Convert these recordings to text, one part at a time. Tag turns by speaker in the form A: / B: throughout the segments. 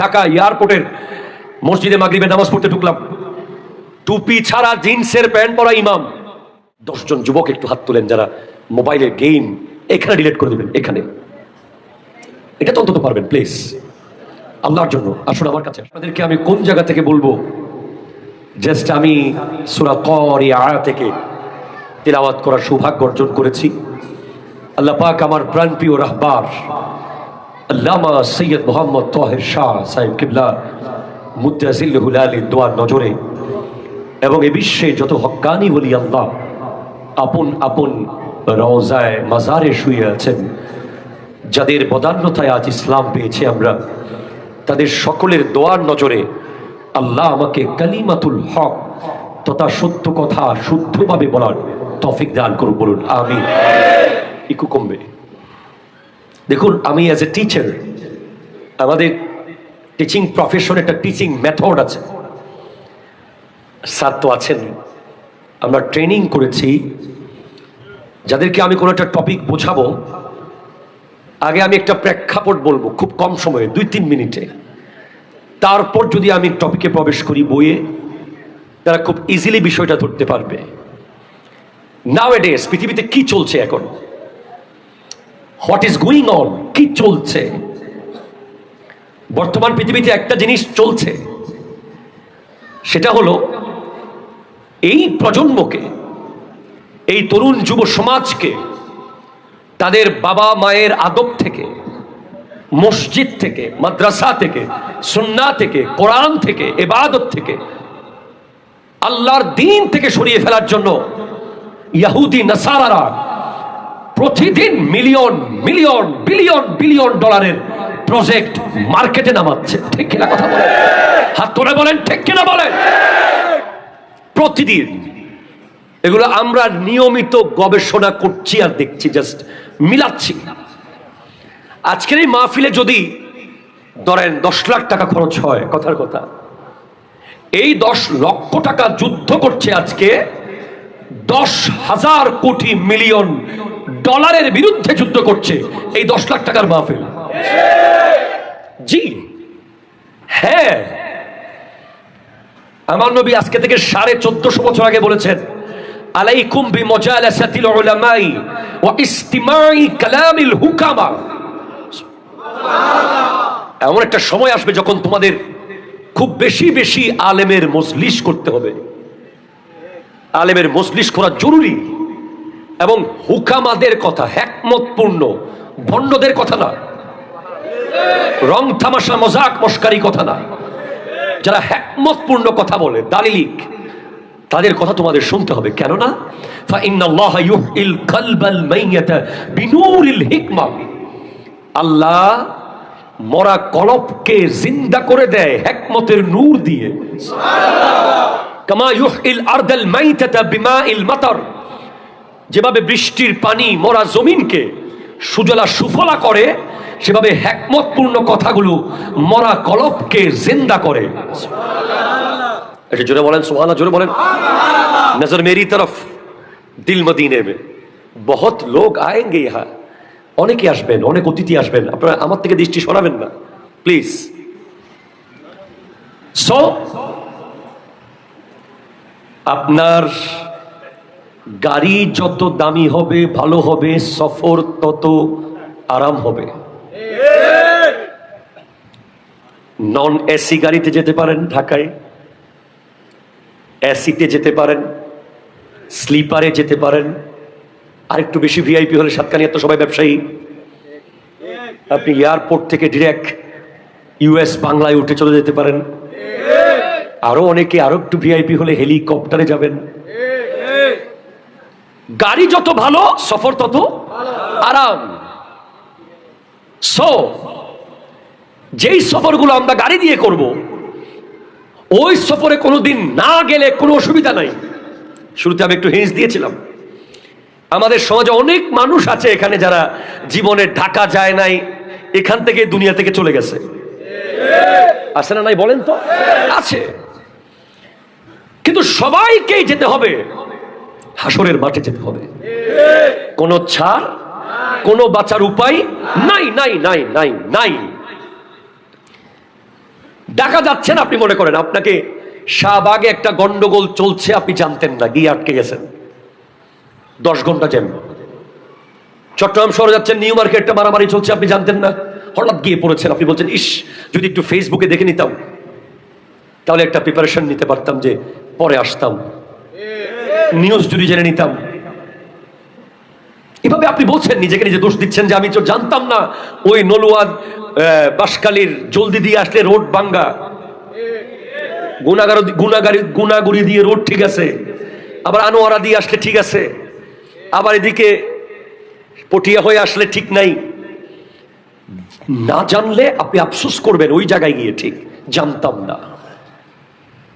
A: ঢাকা এয়ারপোর্টের মসজিদে মাগরিবে নামাজ পড়তে ঢুকলাম, টুপি ছাড়া জিন্সের প্যান্ট পরা ইমাম। 10 জন যুবক একটু হাত তুলেন যারা মোবাইলের গেম এখানে ডিলিট করে দিবেন, এখানে। এটা তো অন্তত পারবেন প্লিজ, আল্লাহর জন্য আসুন আমার কাছে। আপনাদেরকে আমি কোন জায়গা থেকে বলবো, জাস্ট আমি সূরা কারিয়া থেকে তিলাওয়াত করার সৌভাগ্য অর্জন করেছি। আল্লাহ পাক আমার প্রাণপ্রিয় রাহবার আল্লামা সৈয়দ মোহাম্মদ তাহের শাহ সাহেব কিবলা মুদ্দাজিল্লাহুল আলী দোয়ার নজরে এবং এ বিশ্বে যত হক্কানি ওলি আল্লাহ আপন আপন রওজায় মাজারে শুয়ে আছেন, যাদের বদান্যতায় আজ ইসলাম পেয়েছে আমরা, তাদের সকলের দোয়ার নজরে আল্লাহ আমাকে কালিমাতুল হক তথা সত্য কথা শুদ্ধভাবে বলার তৌফিক দান করুন, বলুন আমিন। একটু কমবে। দেখুন, আমি অ্যাজ এ টিচার, আমাদের টিচিং প্রফেশন একটা টিচিং মেথড আছে। স্যার তো আছেন, আমরা ট্রেনিং করেছি। যাদেরকে আমি কোনো একটা টপিক বোঝাবো, আগে আমি একটা প্রেক্ষাপট বলবো খুব কম সময়ে, 2-3 মিনিটে। তারপর যদি আমি টপিকে প্রবেশ করি বইয়ে, তারা খুব ইজিলি বিষয়টা ধরতে পারবে। নাওএডেজ পৃথিবীতে কি চলছে এখন, হোয়াট ইজ গোয়িং অন, কি চলছে বর্তমান পৃথিবীতে। একটা জিনিস চলছে, সেটা হলো এই প্রজন্মকে, এই তরুণ যুব সমাজকে তাদের বাবা মায়ের আদব থেকে, মসজিদ থেকে, মাদ্রাসা থেকে, সুন্নাহ থেকে, কোরআন থেকে, ইবাদত থেকে, আল্লাহর দ্বীন থেকে সরিয়ে ফেলার জন্য ইহুদি নাসারারা প্রতিদিন মিলিয়ন মিলিয়ন বিলিয়ন বিলিয়ন ডলারের প্রজেক্ট মার্কেটে নামাচ্ছে। ঠিক কিনা কথা বলেন? হাত তুলে বলেন ঠিক কিনা বলেন? প্রতিদিন এগুলো আমরা নিয়মিত গবেষণা করছি আর দেখছি, জাস্ট মিলাচ্ছি। আজকের এই মাহফিলে যদি ধরেন 10 লাখ টাকা খরচ হয়, কথার কথা, এই 10 লক্ষ টাকা যুদ্ধ করছে আজকে 10,000 কোটি মিলিয়ন ডলারের বিরুদ্ধে যুদ্ধ করছে এই 10 লাখ টাকার মাহফিল। জি হ্যাঁ, আমার নবী আজকে থেকে 1450 বছর আগে বলেছেন, আলাইকুম বিমুজালাসাতিল উলামাই ওয়া ইসতিমাই কালামিল হুকামা। এমন একটা সময় আসবে যখন তোমাদের খুব বেশি বেশি আলেমের মজলিস করতে হবে। আলেমের মজলিস করা জরুরি, এবং হুকামাদের কথা, হিকমতপূর্ণ, ভণ্ডদের কথা না, রং তামাশা মজাক মস্কারি কথা না, যারা হিকমতপূর্ণ কথা বলে, দালিলিক, তাদের কথা তোমাদের শুনতে হবে। কেননা ফাইন্নাল্লাহা ইউহিল কলবাল মাইয়াতা বিনূরিল হিকমা, আল্লাহ মরা কলবকে জিন্দা করে দেয় হিকমতের নূর দিয়ে। সুবহানাল্লাহ। কামা ইউহিল আরদাল মাইতাতা বিমাইল মাতার, যেভাবে বৃষ্টির পানি মরা জমিনকে সুজলা সুফলা করে, সেভাবে হিকমতপূর্ণ কথাগুলো মরা কলবকে জিন্দা করে। সুবহানাল্লাহ। এটা জোরে বলেন সুবহানাল্লাহ, জোরে বলেন। নজর মেরি তরফ, দিল মদিনে মে বহুত লোক আয়েঙ্গে ইহা। অনেকে আসবেন, অনেক অতিথি আসবেন, আপনারা আমার থেকে দৃষ্টি সরাবেন না প্লিজ। সো আপনার গাড়ি যত দামি হবে, ভালো হবে, সফর তত আরাম হবে। নন এসি গাড়িতে যেতে পারেন ঢাকায়, এসিতে যেতে পারেন, স্লিপারে যেতে পারেন, আর একটু বেশি ভিআইপি হলে সাতকানিয়া তো সবাই ব্যবসায়ী, আপনি এয়ারপোর্ট থেকে ডিরেক্ট ইউএস বাংলায় উঠে চলে যেতে পারেন। আরো অনেকে আরো একটু ভিআইপি হলে হেলিকপ্টারে যাবেন। গাড়ি যত ভালো, সফর তত আরাম। সো যেই সফরগুলো আমরা গাড়ি দিয়ে করব, ওই সফরে কোনোদিন না গেলে কোনো অসুবিধা নাই। শুরুতে আমি একটু হিন্স দিয়েছিলাম, আমাদের সমাজে অনেক মানুষ আছে এখানে যারা জীবনে ঢাকা যায় নাই, এখান থেকে দুনিয়া থেকে চলে গেছে। আছে না নাই বলেন তো? আছে। কিন্তু সবাইকেই যেতে হবে, হাসরের মাঠে যেতে হবে। কোন ছাড়, কোন বাঁচার উপায় নাই, নাই নাই নাই নাই। ঢাকা যাচ্ছেন, আপনি মনে করেন আপনাকে শাহবাগে একটা গন্ডগোল চলছে, আপনি জানতেন না, গিয়ে আটকে গেছেন, 10 ঘন্টা জ্যাম। চট্টগ্রাম শহরে যাচ্ছেন, নিউ মার্কেটটা মারামারি চলছে, আপনি জানতেন না, হঠাৎ গিয়ে পড়েছেন। আপনি বলছেন, ইস, যদি একটু ফেসবুকে দেখে নিতাম, তাহলে একটা প্রিপারেশন নিতে পারতাম, যে পরে আসতাম, নিউজ যদি জেনে নিতাম। এভাবে আপনি বলছেন, নিজেকে নিজে দোষ দিচ্ছেন যে আমি তো জানতাম না ওই নলুয়াদ বাঁশখালীর জলদি দিয়ে আসলে রোড ভাঙ্গা, গুনাগুড়ি দিয়ে রোড ঠিক আছে, আবার আনোয়ারা দিয়ে আসলে ঠিক আছে, আবার এদিকে পটিয়া হয়ে আসলে ঠিক নাই। না জানলে আপনি আফসোস করবেন ওই জায়গায় গিয়ে, ঠিক জানতাম না।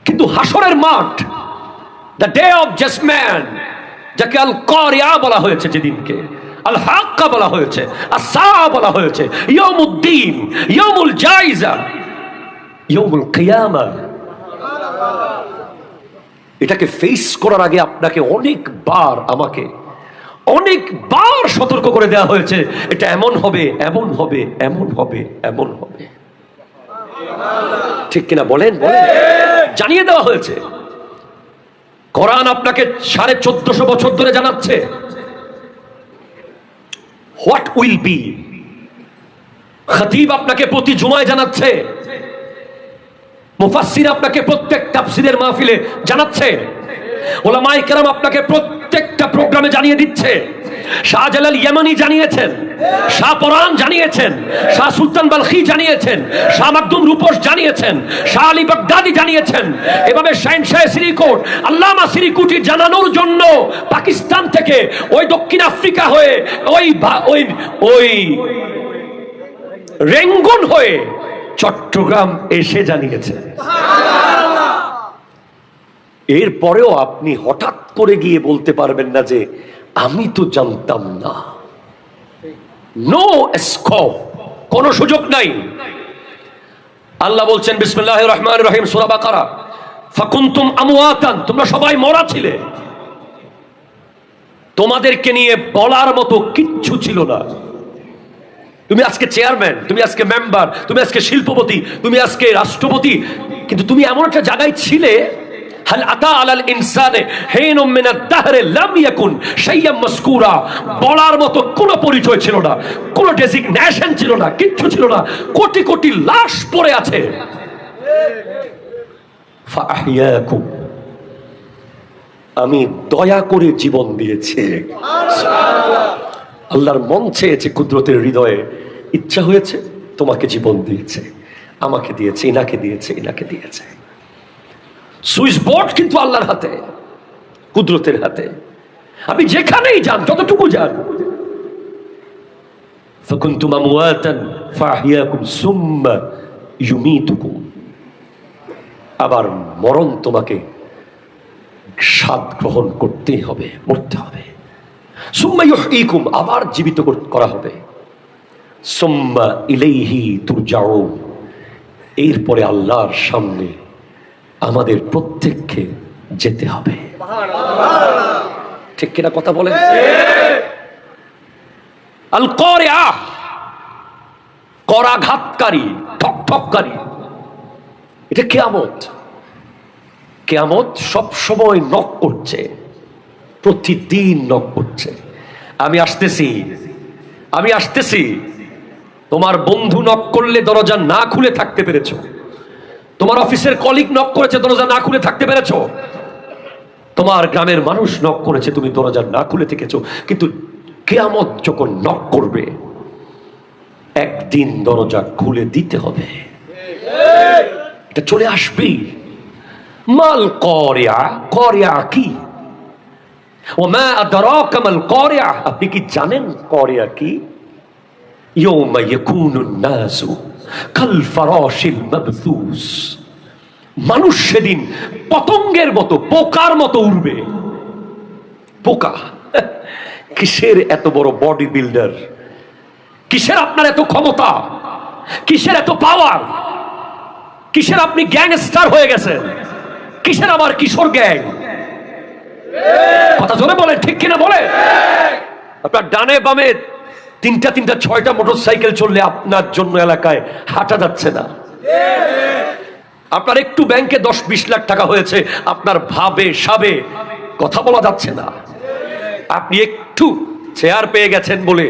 A: কিন্তু হাসরের মাঠ, দ্য ডে অফ জাজমেন্ট, যাকে আল কারিয়া বলা হয়েছে, যেদিনকে আল হাক্কা বলা হয়েছে, আসসাআ বলা হয়েছে, ইয়াউমুদ্দিন, ইয়াউমুল জাইজা, ইয়াউমুল কিয়ামা, এটাকে ফেস করার আগে আপনাকে অনেকবার, আমাকে অনেকবার সতর্ক করে দেওয়া হয়েছে, এটা এমন হবে, এমন হবে, এমন হবে, এমন হবে। ঠিক কিনা বলেন? বলেন। জানিয়ে দেওয়া হয়েছে। কোরআন আপনাকে 1450 বছর ধরে জানাচ্ছে হোয়াট উইল বি। খতিব আপনাকে প্রতি জুমায় জানাচ্ছে, মুফাসসির আপনাকে প্রত্যেক তাফসীরের মাহফিলে জানাচ্ছে, উলামায়ে কেরাম আপনাকে প্রত্যেকটা প্রোগ্রামে জানিয়ে দিচ্ছে। শাহজালাল ইয়ামানি জানিয়েছেন, শাহ পরান জানিয়েছেন, শাহ সুলতান বালখি জানিয়েছেন, শাহ মাকদুম রূপস জানিয়েছেন, শাহ আলী বাগদাদি জানিয়েছেন। এভাবে শাহ সিরিকুট, আল্লামা সিরিকুটি জানানোর জন্য পাকিস্তান থেকে ওই দক্ষিণ আফ্রিকা হয়ে ওই রেঙ্গুন হয়ে চট্টগ্রাম এসে জানিয়েছে। এরপরেও আপনি হঠাৎ করে গিয়ে বলতে পারবেন না যে আমি তো জানতাম না। নো স্কোপ, কোন সুযোগ নাই। আল্লাহ বলছেন বিসমিল্লাহির রহমানির রহিম, সূরা বাকারা, ফাকুনতুম আমওয়াতান, তোমরা সবাই মরা ছিলে, তোমাদেরকে নিয়ে বলার মতো কিচ্ছু ছিল না। তুমি আজকে চেয়ারম্যান, তুমি আজকে মেম্বার, তুমি আজকে শিল্পপতি, তুমি আজকে রাষ্ট্রপতি, কিন্তু তুমি এমন একটা জায়গায় ছিলে, হাল আতা আলাল ইনসানে হিনুম মিনাদ দাহরি লাম ইয়াকুন শাইয়াম মাসকুরা, বলার মতো কোনো পরিচয় ছিল না, কোনো ডেজিগনেশন ছিল না, কিচ্ছু ছিল না, কোটি কোটি লাশ পড়ে আছে। ফাআহইয়াকুম, আমি দয়া করে জীবন দিয়েছি। আল্লাহর মন চেয়েছে, কুদরতের হৃদয়ে ইচ্ছা হয়েছে, তোমাকে জীবন দিয়েছে, আমাকে দিয়েছে, ইনাকে দিয়েছে, ইনাকে দিয়েছে। সুইচ বোর্ড কিন্তু আল্লাহর হাতে, কুদরতের হাতে। আপনি যেখানেই যান, যতটুকু যান, ফাকুনতুম আমওয়াতান ফাআহইয়াকুম সুম্মা ইউমীতুকুম, আবার মরণ তোমাকে স্বাদ গ্রহণ করতেই হবে, মরতে হবে। সুম্মা ইউহয়ীকুম, আবার জীবিত করা হবে। সুম্মা ইলাইহি তুরজাউন, এরপরে আল্লাহর সামনে আমাদের প্রত্যেককে যেতে হবে। ঠিক কিনা কথা বলেন? আল কারিয়া, করাঘাতকারী, ঠকঠককারী, এটা কিয়ামত। কিয়ামত সব সময় নক করছে, প্রতিদিন নক করছে, আমি আসতেছি, আমি আসতেছি। তোমার বন্ধু নক করলে দরজা না খুলে থাকতে পেরেছো, তোমার অফিসের কলিগ নক করেছে, দরজা না খুলে থাকতে পেরেছো, তোমার গ্রামের মানুষ নক করেছে, তুমি দরজা না খুলে থেকেছো। কিন্তু কিয়ামত যখন নক করবে, একদিন দরজা খুলে দিতে হবে, এটা চলে আসবেই। মাল কারিয়া, কারিয়া কি? ওমা আদরাকা মাল কারিয়া, আপনি কি জানেন কারিয়া কি? ইয়াউমা ইয়াকুনুন নাসু কাল ফারাশিল মাবথুস, মানুষ সেদিন পতঙ্গের মতো, পোকার মতো উড়বে। পোকা, কিসের এত বড় বডি বিল্ডার, কিসের আপনার এত ক্ষমতা, কিসের এত পাওয়ার, কিসের আপনি গ্যাংস্টার হয়ে গেছেন, কিসের আবার কিশোর গ্যাং? কথা জোরে বলে, ঠিক কিনা বলে? আপনার ডানে বামে তিনটা 6টা মোটরসাইকেল চললে আপনার জন্য এলাকায় হাঁটা যাচ্ছে না। আপনার একটু ব্যাংকে 10-20 লাখ টাকা হয়েছে, আপনার ভাবে সাবে কথা বলা যাচ্ছে না। আপনি একটু চেয়ার পেয়ে গেছেন বলে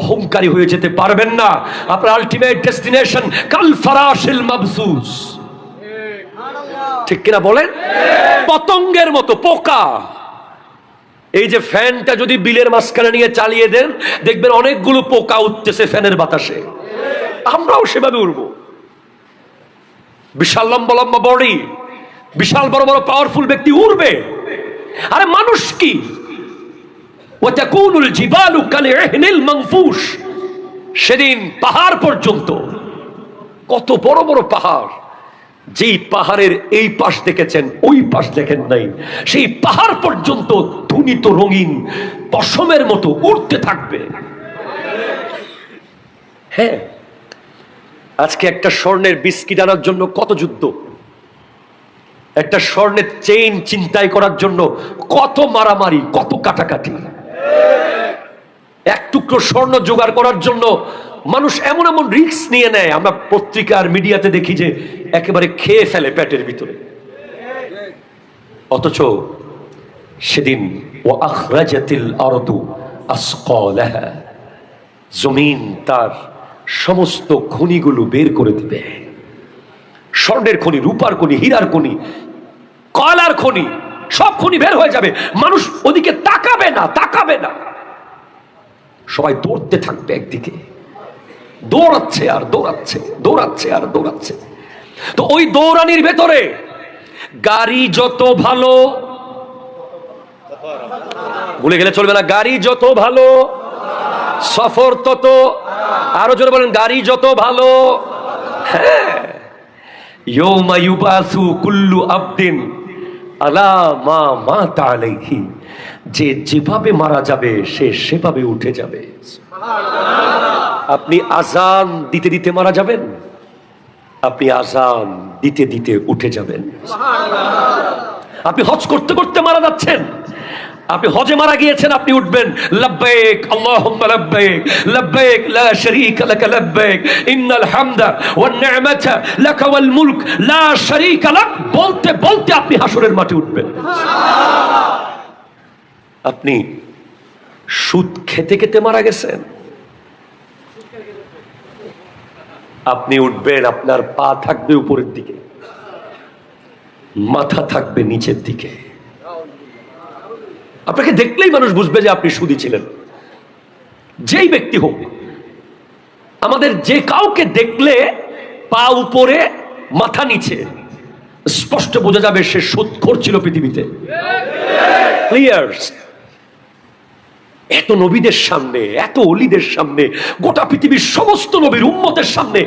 A: অহংকারী হয়ে যেতে পারবেন না। আপনার আলটিমেট ডেস্টিনেশন কাল ফারাশিল মাবসুস, ঠিক কিনা বলেন? পতঙ্গের মতো পোকা। এই যে ফ্যানটা যদি বিলের মাঝখানে নিয়ে চালিয়ে দেন, দেখবেন অনেকগুলো পোকা উঠতেছে ফ্যানের বাতাসে। আমরাও সেভাবে উড়বো। বিশাল লম্বা লম্বা বডি, বিশাল বড় বড় পাওয়ারফুল ব্যক্তি উড়বে। আরে মানুষ কি? ওয়াতাকুনুল জিবালু কালইহনিল মানফুশ, সেদিন পাহাড় পর্যন্ত, কত বড় বড় পাহাড়, যেই পাহাড়ের এই পাশ দেখেছেন ওই পাশ দেখেন নাই, সেই পাহাড় পর্যন্ত ধুনিত রঙিন পশমের মতো উড়তে থাকবে। হ্যাঁ, আজকে একটা স্বর্ণের বিস্কিট আনার জন্য কত যুদ্ধ, একটা স্বর্ণের চেইন চিন্তাই করার জন্য কত মারামারি, কত কাটাকাটি। এক টুকরো স্বর্ণ জোগাড় করার জন্য মানুষ এমন এমন রিস্ক নিয়ে নেয়, আমরা পত্রিকার মিডিয়াতে দেখি যে একেবারে খেয়ে ফেলে পেটের ভিতরে। অথচ সেদিন ওয়া আখরাজাতিল আরদু আসকালাহা, জমিন তার সমস্ত খনিগুলো বের করে দিবে। স্বর্ণের খনি, রূপার খনি, হীরার খনি, কয়লার খনি, সব খনি বের হয়ে যাবে। মানুষ ওদিকে তাকাবে না, তাকাবে না। সবাই দৌড়তে থাকবে একদিকে, দৌড়াচ্ছে আর দৌড়াচ্ছে, দৌড়াচ্ছে আর দৌড়াচ্ছে। তো ওই দৌড়ানির ভেতরে গাড়ি যত ভালো, ভুলে গেলে চলবে না, গাড়ি যত ভালো সফর তত, আরো জোরে বলেন, গাড়ি যত ভালো। হ্যাঁ, ইয়াউমা ইউবাসু কুল্লু আবদিন আলা মা মাতা আলাইহি, যে যেভাবে মারা যাবে সে সেভাবে উঠে যাবে। আপনি আজান দিতে দিতে মারা যাবেন, আপনি আজান দিতে দিতে উঠে যাবেন। আপনি হজ করতে করতে মারা যাচ্ছেন, আপনি হজে মারা গিয়েছেন, আপনি উঠবেন লাব্বাইক আল্লাহুম্মা লাব্বাইক লাব্বাইক লা শারীকা লাক লাব্বাইক ইন্নাল হামদা ওয়ান নি'মাতা লাক ওয়াল মুলক লা শারীকা লাক, বলতে বলতে আপনি হাসরের মাঠে উঠবেন। আপনি সুদ খেতে খেতে মারা গেছেন, আপনি উঠবেন, আপনার পা থাকবে উপরের দিকে, মাথা থাকবে নিচের দিকে। আপনাকে দেখলেই মানুষ বুঝবে যে আপনি সুদী ছিলেন। যেই ব্যক্তি হোক, আমাদের যে কাউকে দেখলে পা উপরে মাথা নিচে স্পষ্ট বোঝা যাবে সে সুদখোর ছিল পৃথিবীতে। ক্লিয়ার। এত নবীদের সামনে, এত ওলিদের সামনে, গোটা পৃথিবীর সমস্ত নবীর উম্মতের সামনে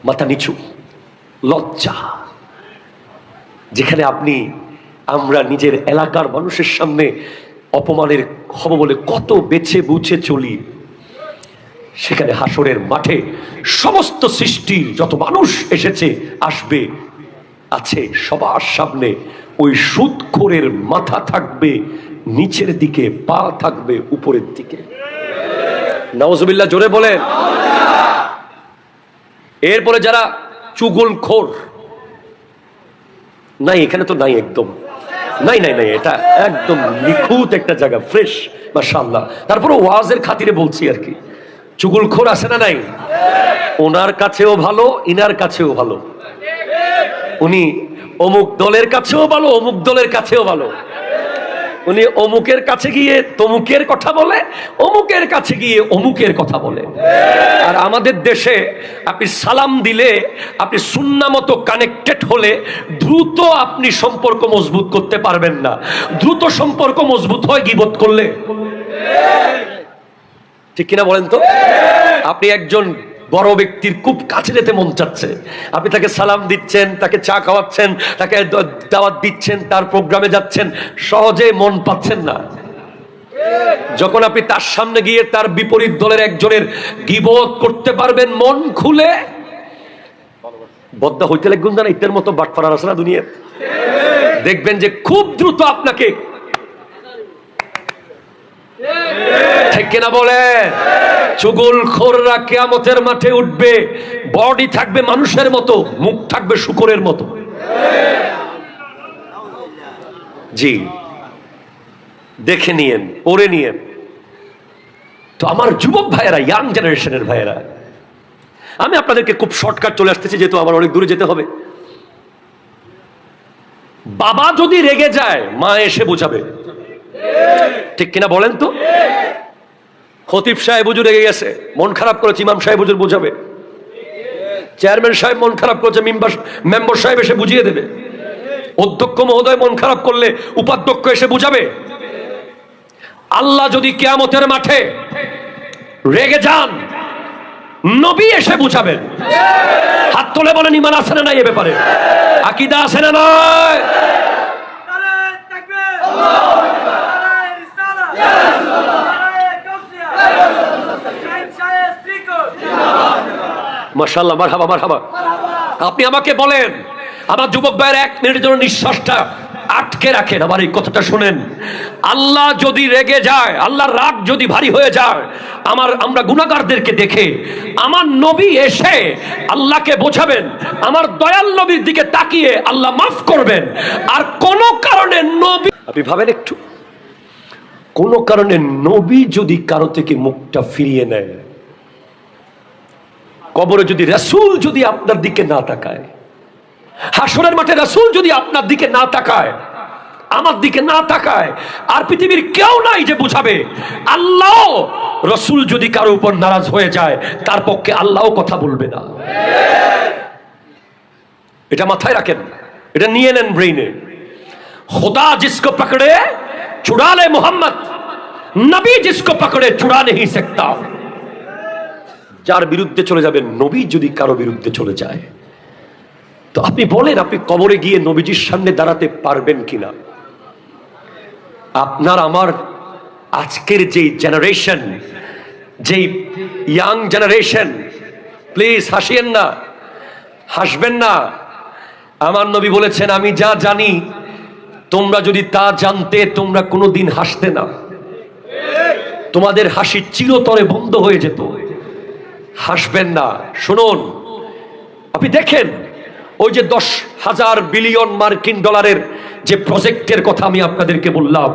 A: মাথা নিচু, লজ্জা। যেখানে আপনি আমরা নিজের এলাকার মানুষের সামনে অপমানের হব বলে কত বেছে বুঝে চলি, সেখানে হাসরের মাঠে সমস্ত সৃষ্টির যত মানুষ এসেছে, আসবে, আছে, সবার সামনে ওই সুদখোরের মাথা থাকবে নিচের দিকে, পা থাকবে উপরের দিকে। নাউজুবিল্লাহ, জোরে বলেন। এরপরে যারা চুগলখোর, নাই এখানে তো নাই, একদম নাই নাই নাই, এটা একদম নিখুঁত একটা জায়গা, ফ্রেশ মাশাআল্লাহ। তারপরে ওয়াজের খাতিরে বলছি আর কি, চুগলখোর আছে না নাই? ওনার কাছেও ভালো, ইনার কাছেও ভালো। উনি অমুক দলের কাছেও ভালো, অমুক দলের কাছেও ভালো। উনি অমুকের কাছে গিয়ে তমুকের কথা বলে, অমুকের কাছে গিয়ে অমুকের কথা বলে। আর আমাদের দেশে আপনি সালাম দিলে, আপনি সুন্নাহ মতো কানেক্টেড হলে দ্রুত আপনি সম্পর্ক মজবুত করতে পারবেন না। দ্রুত সম্পর্ক মজবুত হয় গীবত করলে, ঠিক কিনা বলেন তো? আপনি একজন বড় ব্যক্তির খুব কাছে যেতে মন চাচ্ছে, আপনি তাকে সালাম দিচ্ছেন, তাকে চা খাওয়াচ্ছেন, তাকে দাওয়াত দিচ্ছেন, তার প্রোগ্রামে যাচ্ছেন, সহজে মন পাচ্ছেন না। যখন আপনি তার সামনে গিয়ে তার বিপরীত দলের একজনের গীবত করতে পারবেন মন খুলে, বদ্দা হইতে লাগবেন না, ইতের মতো বাটপাড়ার আছে না দুনিয়া, দেখবেন যে খুব দ্রুত আপনাকে ঠিক কিনা বলে? চুগলখোররা কিয়ামতের মাঠে উঠবে, বডি থাকবে মানুষের মতো, মুখ থাকবে শূকরের মতো। জি, দেখে নিয়েন, পড়ে নিয়েন। তো আমার যুবক ভাইয়েরা, ইয়াং জেনারেশনের ভাইয়েরা, আমি আপনাদেরকে খুব শর্টকাট চলে আসতেছি, যেহেতু আমার অনেক দূরে যেতে হবে। বাবা যদি রেগে যায়, মা এসে বোঝাবে। ঠিক কিনা বলেন তো? খতিব সাহেব হুজুর রেগে গেছে, মন খারাপ করেছে, ইমাম সাহেব হুজুর বোঝাবে। চেয়ারম্যান সাহেব মন খারাপ করেছে, মেম্বার সাহেব এসে বুঝিয়ে দেবে। অধ্যক্ষ মহোদয় মন খারাপ করলে উপাধ্যক্ষ এসে বুঝাবে। আল্লাহ যদি কিয়ামতের মাঠে রেগে যান, নবী এসে বুঝাবেন। হাত তুলে বলেন ঈমান আছে না নাই এ ব্যাপারে? আকীদা আছে না নাই? মাশাআল্লাহ, মারহাবা মারহাবা। আপনি আমাকে বলেন, আমার যুবক ভাইয়ের 1 মিনিটের জন্য নিঃশ্বাসটা আটকে রাখেন, আমার এই কথাটা শুনেন। আল্লাহ যদি রেগে যায়, আল্লাহর রাগ যদি ভারী হয়ে যায়, আমরা গুনাহগারদেরকে দেখে আমার নবী এসে আল্লাহকে বোঝাবেন, আমার দয়াল নবীর দিকে তাকিয়ে আল্লাহ মাফ করবেন। আর কোন কারণে নবী, আপনি ভাবেন একটু, কোন কারণে নবী যদি কারো থেকে মুখটা ফিরিয়ে নেয়, কবরে যদি রাসূল যদি আপনার দিকে না তাকায়, হাসরের মাঠে রাসূল যদি আপনার দিকে না তাকায়, আমার দিকে না তাকায়, আর পৃথিবীর কেউ নাই যে বুঝাবে। আল্লাহ রাসূল যদি কারো উপর নারাজ হয়ে যায়, তার পক্ষে আল্লাহও কথা বলবে না। এটা মাথায় রাখেন, এটা নিয়ে নেন ব্রেইনে। खुदा जिसको पकड़े छुड़ा ले मोहम्मद, नबी जिसको पकड़े छुड़ा नहीं सकता। যার বিরুদ্ধে চলে যাবেন, নবী যদি কারো বিরুদ্ধে চলে যায়, তো আপনি বলেন, আপনি কবরে গিয়ে নবীজির সামনে দাঁড়াতে পারবেন কিনা? আপনার আমার আজকের যে জেনারেশন, যেই ইয়াং জেনারেশন, প্লিজ হাসিয়েন না, হাসবেন না। আমার নবী বলেছেন, আমি যা জানি তোমরা যদি তা জানতে, তোমরা কোনোদিন হাসতে না, তোমাদের হাসি চিরতরে বন্ধ হয়ে যেত। হাসবেন না। শুনুন, আপনি দেখেন, ওই যে 10,000 বিলিয়ন মার্কিন ডলারের যে প্রজেক্টের কথা আমি আপনাদেরকে বললাম,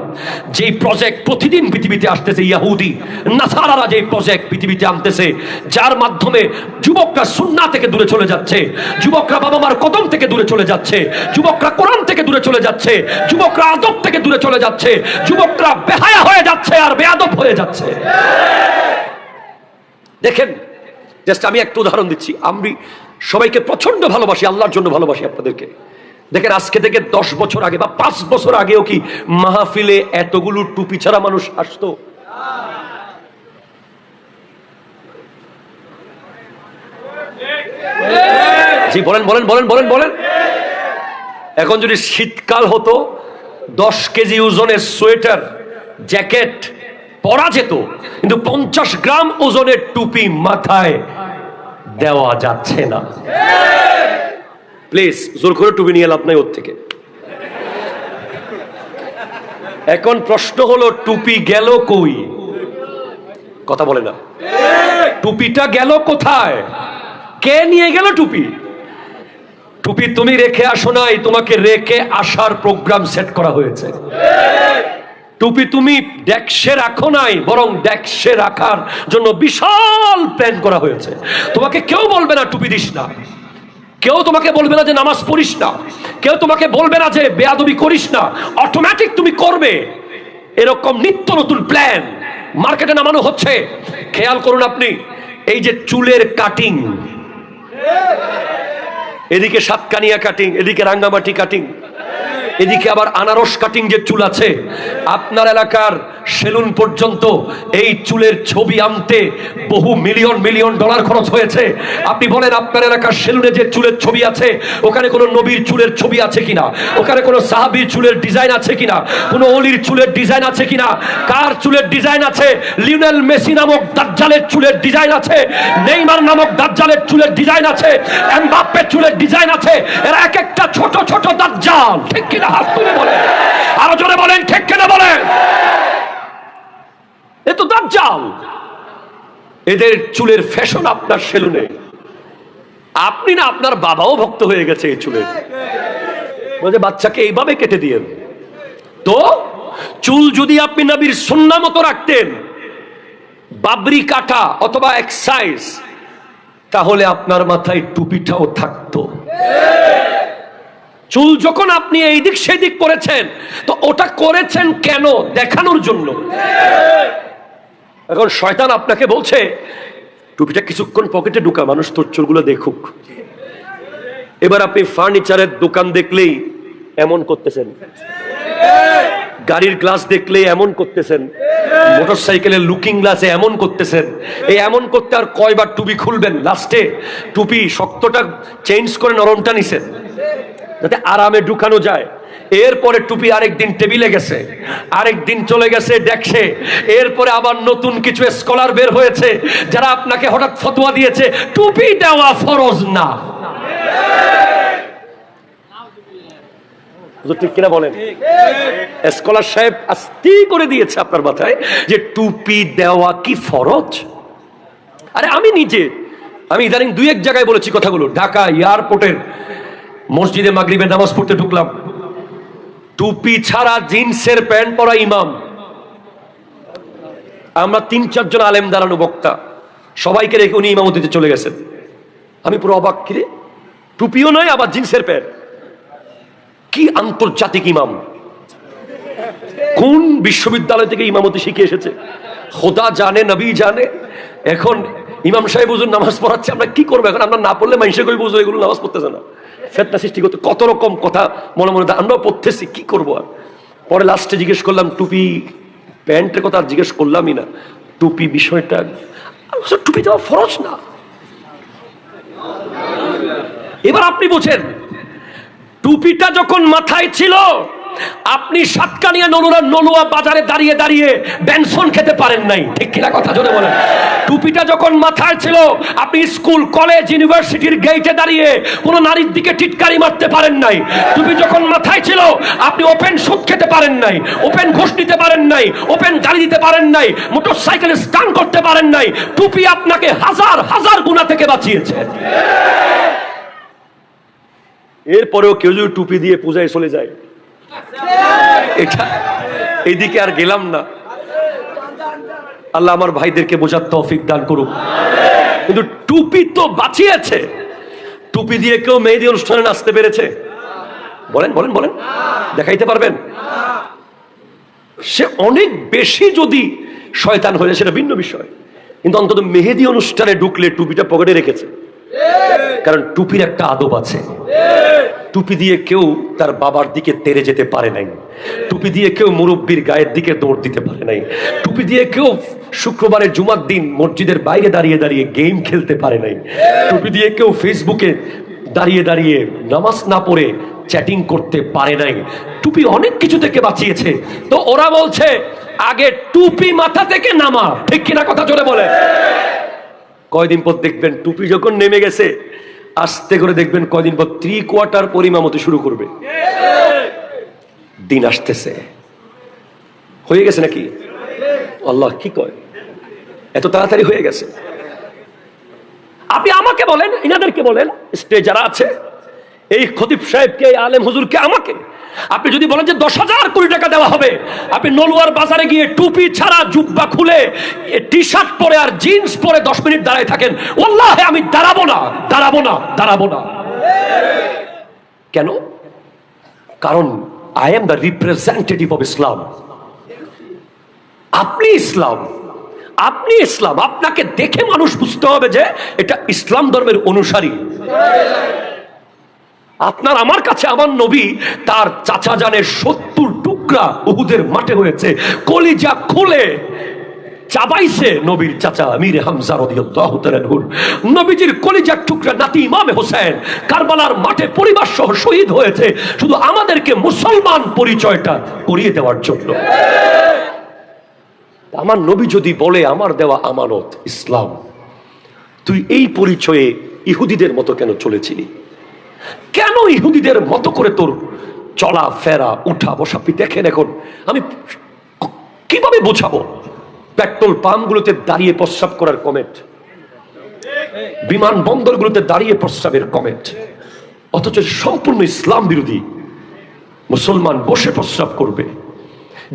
A: যেই প্রজেক্ট প্রতিদিন পৃথিবীতে আসতেছে, ইহুদি নাসারারা যে প্রজেক্ট পৃথিবীতে আনতেছে, যার মাধ্যমে যুবকরা সুন্নাহ থেকে দূরে চলে যাচ্ছে, যুবকরা বাবা মার কদম থেকে দূরে চলে যাচ্ছে, যুবকরা কোরআন থেকে দূরে চলে যাচ্ছে, যুবকরা আদব থেকে দূরে চলে যাচ্ছে, যুবকরা বেহায়া হয়ে যাচ্ছে আর বেয়াদব হয়ে যাচ্ছে। দেখেন, জাস্ট আমি একটা উদাহরণ দিচ্ছি। আমি সবাইকে প্রচন্ড ভালোবাসি, আল্লাহর জন্য ভালোবাসি আপনাদেরকে। দেখেন, আজকে থেকে 10 বছর আগে বা 5 বছর আগেও কি মাহফিলে এতগুলো টুপি ছাড়া মানুষ আসতো? জি বলেন বলেন বলেন বলেন বলেন। এখন যদি শীতকাল হতো, 10 কেজি ওজনের সোয়েটার জ্যাকেট পরা যেত, কিন্তু 50 গ্রাম ওজনের টুপি মাথায় দেওয়া যাচ্ছে না। প্লিজ, জোর করে টুপি নিয়ে লাভ নাই ওর থেকে। এখন প্রশ্ন হলো, টুপি গেল কই? কথা বলে না। টুপিটা গেল কোথায়? কে নিয়ে গেল টুপি? টুপি তুমি রেখে আসো নাই, তোমাকে রেখে আসার প্রোগ্রাম সেট করা হয়েছে। টুপি তুমি ডেস্কে রাখো নাই, বরং ডেস্কে রাখার জন্য বিশাল প্ল্যান করা হয়েছে। তোমাকে কেউ বলবে না টুপি দিস না, কেউ তোমাকে বলবে না যে নামাজ পড়িস না, কেউ তোমাকে বলবে না যে বেয়াদবি করিস না, অটোমেটিক তুমি করবে। এরকম নিত্য নতুন প্ল্যান মার্কেটে নামানো হচ্ছে। খেয়াল করুন আপনি, এই যে চুলের কাটিং, এদিকে সাতকানিয়া কাটিং, এদিকে রাঙ্গামাটি কাটিং, এদিকে আবার আনারস কাটিং যে চুল আছে, আপনার এলাকার সেলুন পর্যন্ত এই চুলের ছবি আনতে বহু মিলিয়ন মিলিয়ন ডলার খরচ হয়েছে। আপনি বলেন, আপনার এলাকার সেলুনে যে চুলের ছবি আছে, ওখানে কোনো নবীর চুলের ছবি আছে কিনা? ওখানে কোনো সাহাবীর চুলের ডিজাইন আছে কিনা? কোনো ওলির চুলের ডিজাইন আছে কিনা? কার চুলের ডিজাইন আছে? লিওনেল মেসি নামক দাজ্জালের চুলের ডিজাইন আছে, নেইমার নামক দাজ্জালের চুলের ডিজাইন আছে, এমবাপ্পের চুলের ডিজাইন আছে। এরা এক একটা ছোট ছোট দাজ্জাল। ঠিক কিনা? হাত তুলে বলেন, আরো জোরে বলেন, ঠিক কিনা বলেন। এ তো দাজ্জাল। এদের চুলের ফ্যাশন আপনার সেলুনে, আপনি না আপনার বাবাও ভক্ত হয়ে গেছে এই চুলের। বলছে বাচ্চাকে এইভাবে কেটে দিয়ে, তো চুল যদি আপনি নবীর সুন্নাহ মতো রাখতেন, বাবরি কাটা অথবা এক্সারসাইজ, তাহলে আপনার মাথায় টুপিটাও থাকতো। চুল যখন আপনি এই দিক সেদিক করেছেন, তো ওটা করেছেন কেন? দেখানোর জন্য। এখন শয়তান আপনাকে বলছে টুপিটা কিছুক্ষণ পকেটে ঢুকা, মানুষ তোর চুলগুলো দেখুক। এবার আপনি ফার্নিচারের দোকান দেখলেই এমন করতেছেন, গাড়ির গ্লাস দেখলে এমন করতেছেন, মোটরসাইকেলের লুকিং গ্লাসে এমন করতেছেন। এই এমন করতে আর কয়বার টুপি খুলবেন? লাস্টে টুপি শক্তটা চেঞ্জ করে নরমটা নিছেন যাতে আরামে ঢুকানো যায়। এরপরে টুপি আরেকদিন টেবিলে গেছে, আরেকদিন চলে গেছে ডেস্কে, এরপরে আবার নতুন কিছু স্কলার বের হয়েছে যারা আপনাকে হঠাৎ ফতোয়া দিয়েছে টুপি দেওয়া ফরজ না। ঠিক কিনা বলেন? স্কলার সাহেব আস্তি করে দিয়েছে আপনার মাথায় যে টুপি দেওয়া কি ফরজ? আরে আমি ইদানিং দুই এক জায়গায় বলেছি কথাগুলো। ঢাকা এয়ারপোর্টের মসজিদে মাগরিবে নামাজ পড়তে ঢুকলাম, টুপি ছাড়া জিন্সের প্যান্ট পরা ইমাম। আমরা ৩-৪ জন আলেম দাঁড়ানো বক্তা, সবাইকে রেখে উনি ইমামতিতে চলে গেছেন। আমি পুরো অবাক, কিরে টুপিও নয় আবার জিন্সের প্যান্ট, কি আন্তর্জাতিক ইমাম! কোন বিশ্ববিদ্যালয় থেকে ইমামতি শিখে এসেছে খোদা জানে, নবী জানে। এখন ইমাম সাহেব হুজুর নামাজ পড়াচ্ছে, আমরা কি করবো? এখন আমরা না পড়লে মানুষে কই বুঝবো এগুলো নামাজ পড়তেছে না, ফেতনা সৃষ্টি করতে কত রকম কথা মনে মনে আমরাও পড়তেছি, কি করবো আর। পরে লাস্টে জিজ্ঞেস করলাম টুপি প্যান্টের কথা, আর জিজ্ঞেস করলামই না, টুপি বিষয়টা, টুপি দেওয়া ফরজ না। এবার আপনি বুঝেন, টুপিটা যখন মাথায় ছিল, আপনি সাতকানিয়া নলুয়া বাজারে দাঁড়িয়ে দাঁড়িয়ে বেনসন খেতে পারেন নাই। ঠিক কিনা কথা জোরে বলেন? টুপিটা যখন মাথায় ছিল, আপনি স্কুল কলেজ ইউনিভার্সিটির গেটে দাঁড়িয়ে কোনো নারীর দিকে টিটকারি মারতে পারেন নাই। টুপি যখন মাথায় ছিল, আপনি ওপেন সুদ খেতে পারেন নাই, ওপেন ঘুষ নিতে পারেন নাই, ওপেন গাড়ি দিতে পারেন নাই, মোটরসাইকেলে স্টান্ট করতে পারেন নাই। টুপি আপনাকে হাজার হাজার গুনাহ থেকে বাঁচিয়েছে। এরপরেও কেউ যদি টুপি দিয়ে পূজায় চলে যায়, এটা এইদিকে আর গেলাম না। আল্লাহ আমার ভাইদেরকে বোঝার তৌফিক দান করুক। কিন্তু টুপি তো বাঁচিয়েছে। টুপি দিয়ে কেউ মেহেদি অনুষ্ঠানে নাচতে পেরেছে? বলেন বলেন বলেন, দেখাইতে পারবেন? সে অনেক বেশি যদি শয়তান হয়ে যায় সেটা ভিন্ন বিষয়, কিন্তু অন্তত মেহেদি অনুষ্ঠানে ঢুকলে টুপিটা পকেটে রেখেছে। কারণ টুপির একটা আদব আছে। টুপি দিয়ে কেউ তার বাবার দিকে তেড়ে যেতে পারে নাই, টুপি দিয়ে কেউ মুরব্বীর গায়ের দিকে দৌড় দিতে পারে নাই, টুপি দিয়ে কেউ শুক্রবারের জুমার দিন মসজিদের বাইরে দাঁড়িয়ে দাঁড়িয়ে গেম খেলতে পারে নাই, টুপি দিয়ে কেউ ফেসবুকে দাঁড়িয়ে দাঁড়িয়ে নামাজ না পড়ে চ্যাটিং করতে পারে নাই। টুপি অনেক কিছু থেকে বাঁচিয়েছে। তো ওরা বলছে আগে টুপি মাথা থেকে নামা। ঠিক কিনা কথা জোরে বলে? কয়দিন পর দেখবেন টুপি যখন নেমে গেছে, আস্তে করে দেখবেন কয়দিন পর 3/4 পর ইমামতি শুরু করবে। দিন আসতেছে, হয়ে গেছে নাকি? আল্লাহ কি কয়, এত তাড়াতাড়ি হয়ে গেছে? আপনি আমাকে বলেন, ইনাদেরকে বলেন, স্টেজ যারা আছে, এই খতিব সাহেবকে, এই আলেম হুজুরকে, আমাকে আপনি যদি বলেন যে 10,000 কোটি টাকা দেওয়া হবে, আপনি নলুয়ার বাজারে গিয়ে টুপি ছাড়া জুব্বা খুলে টি শার্ট পরে আর জিন্স পরে 10 মিনিট দাঁড়ায় থাকেন, ওয়াল্লাহি আমি দাঁড়াবো না, দাঁড়াবো না, দাঁড়াবো না। কেন? কারণ I am the representative of Islam. আপনি ইসলাম, আপনি ইসলাম। আপনাকে দেখে মানুষ বুঝতে হবে যে এটা ইসলাম ধর্মের অনুসারী। আপনার আমার কাছে আমার নবী তার চাচা জানের 70 টুকরা উহুদের মাঠে হয়েছে, কলিজা খুলে চাবাইছে নবীর চাচা আমির হামজা রাদিয়াল্লাহু তাআলা আনহু। নবীজির কলিজার টুকরা নাতি ইমামে হোসেন কারবালার মাঠে পরিবার সহ শহীদ হয়েছে, শুধু আমাদেরকে মুসলমান পরিচয়টা করিয়ে দেওয়ার জন্য। আমার নবী যদি বলে আমার দেওয়া আমানত ইসলাম, তুই এই পরিচয়ে ইহুদিদের মতো কেন চলেছিলি? কেন ইহুদিদের মতো করে তোর চলা ফেরা উঠা বসা? আপনি দেখেন, এখন আমি কিভাবে বোঝাবো? পেট্রোল পাম্পগুলোতে দাঁড়িয়ে প্রস্রাব করার কমেন্ট, বিমানবন্দরগুলোতে দাঁড়িয়ে প্রস্রাবের কমেন্ট, অথচ সম্পূর্ণ ইসলাম বিরোধী। মুসলমান বসে প্রস্রাব করবে।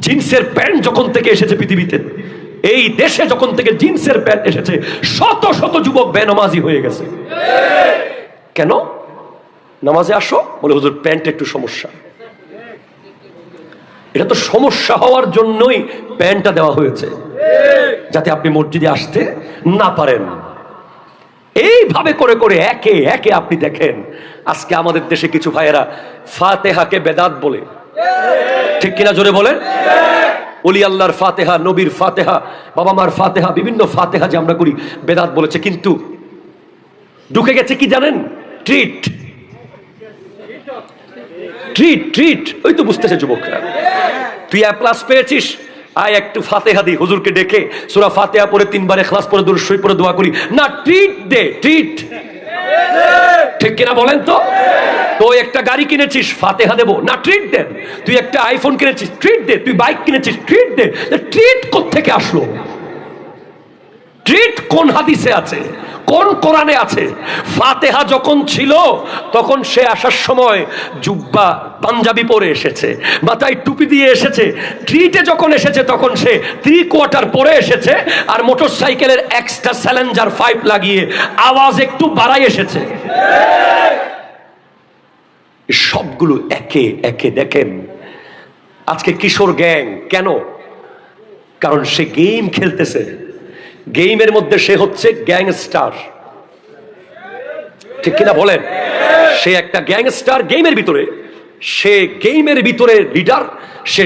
A: জিন্সের প্যান্ট যখন থেকে এসেছে পৃথিবীতে, এই দেশে যখন থেকে জিন্সের প্যান্ট এসেছে, শত শত যুবক বেনামাজি হয়ে গেছে। কেন? নামাজে আসো, বলে হুজুর প্যান্ট একটু সমস্যা। এটা তো সমস্যা হওয়ার জন্যই প্যান্টটা দেওয়া হয়েছে, যাতে আপনি মসজিদে আসতে না পারেন। এইভাবে করে করে একে একে আপনি দেখেন আজকে আমাদের দেশে কিছু ভাইয়েরা ফাতেহাকে বেদাত বলে। ঠিক কিনা জোরে বলেন? ওলি আল্লাহর ফাতেহা, নবীর ফাতেহা, বাবা মার ফাতেহা, বিভিন্ন ফাতেহা যে আমরা করি বেদাত বলেছে। কিন্তু ঢুকে গেছে কি জানেন? Treat treat treat. ওই তো বুঝতেছে যুবকরা, তুই এ প্লাস পেয়েছিস, আয় একটু ফাতেহা দি, হুজুরকে ডেকে সূরা ফাতেহা পড়ে 3 বার ইখলাস পড়ে দুরূদ শরীফ পড়ে দোয়া করি না। ট্রিট দে, ট্রিট। ঠিক কিনা বলেন তো? তো একটা গাড়ি কিনেছিস, ফাতেহা দেবো না, ট্রিট দেন। তুই একটা আইফোন কিনেছিস, ট্রিট দে। তুই বাইক কিনেছিস, ট্রিট দে। ট্রিট কোত্থেকে আসলো? ট্রিট কোন হাদিসে আছে, কোন কোরআনে আছে? ফাতেহা যখন ছিল তখন সে আসার সময় জুব্বা পাঞ্জাবি পরে এসেছে, মাথায় টুপি দিয়ে এসেছে। ট্রিটে যখন এসেছে তখন সে 3/4 পরে এসেছে, আর মোটরসাইকেলের এক্সট্রা স্যালেঞ্জার 5 লাগিয়ে আওয়াজ একটু বাড়াই এসেছে। সবগুলো একে একে দেখেন। আজকে কিশোর গ্যাং কেন? কারণ সে গেম খেলতেছে, গেমের মধ্যে সে হচ্ছে গ্যাংস্টার। ঠিক কিনা বলেন? সে একটা গ্যাংস্টার গেমের ভিতরে, সে গেমের ভিতরে লিডার। সে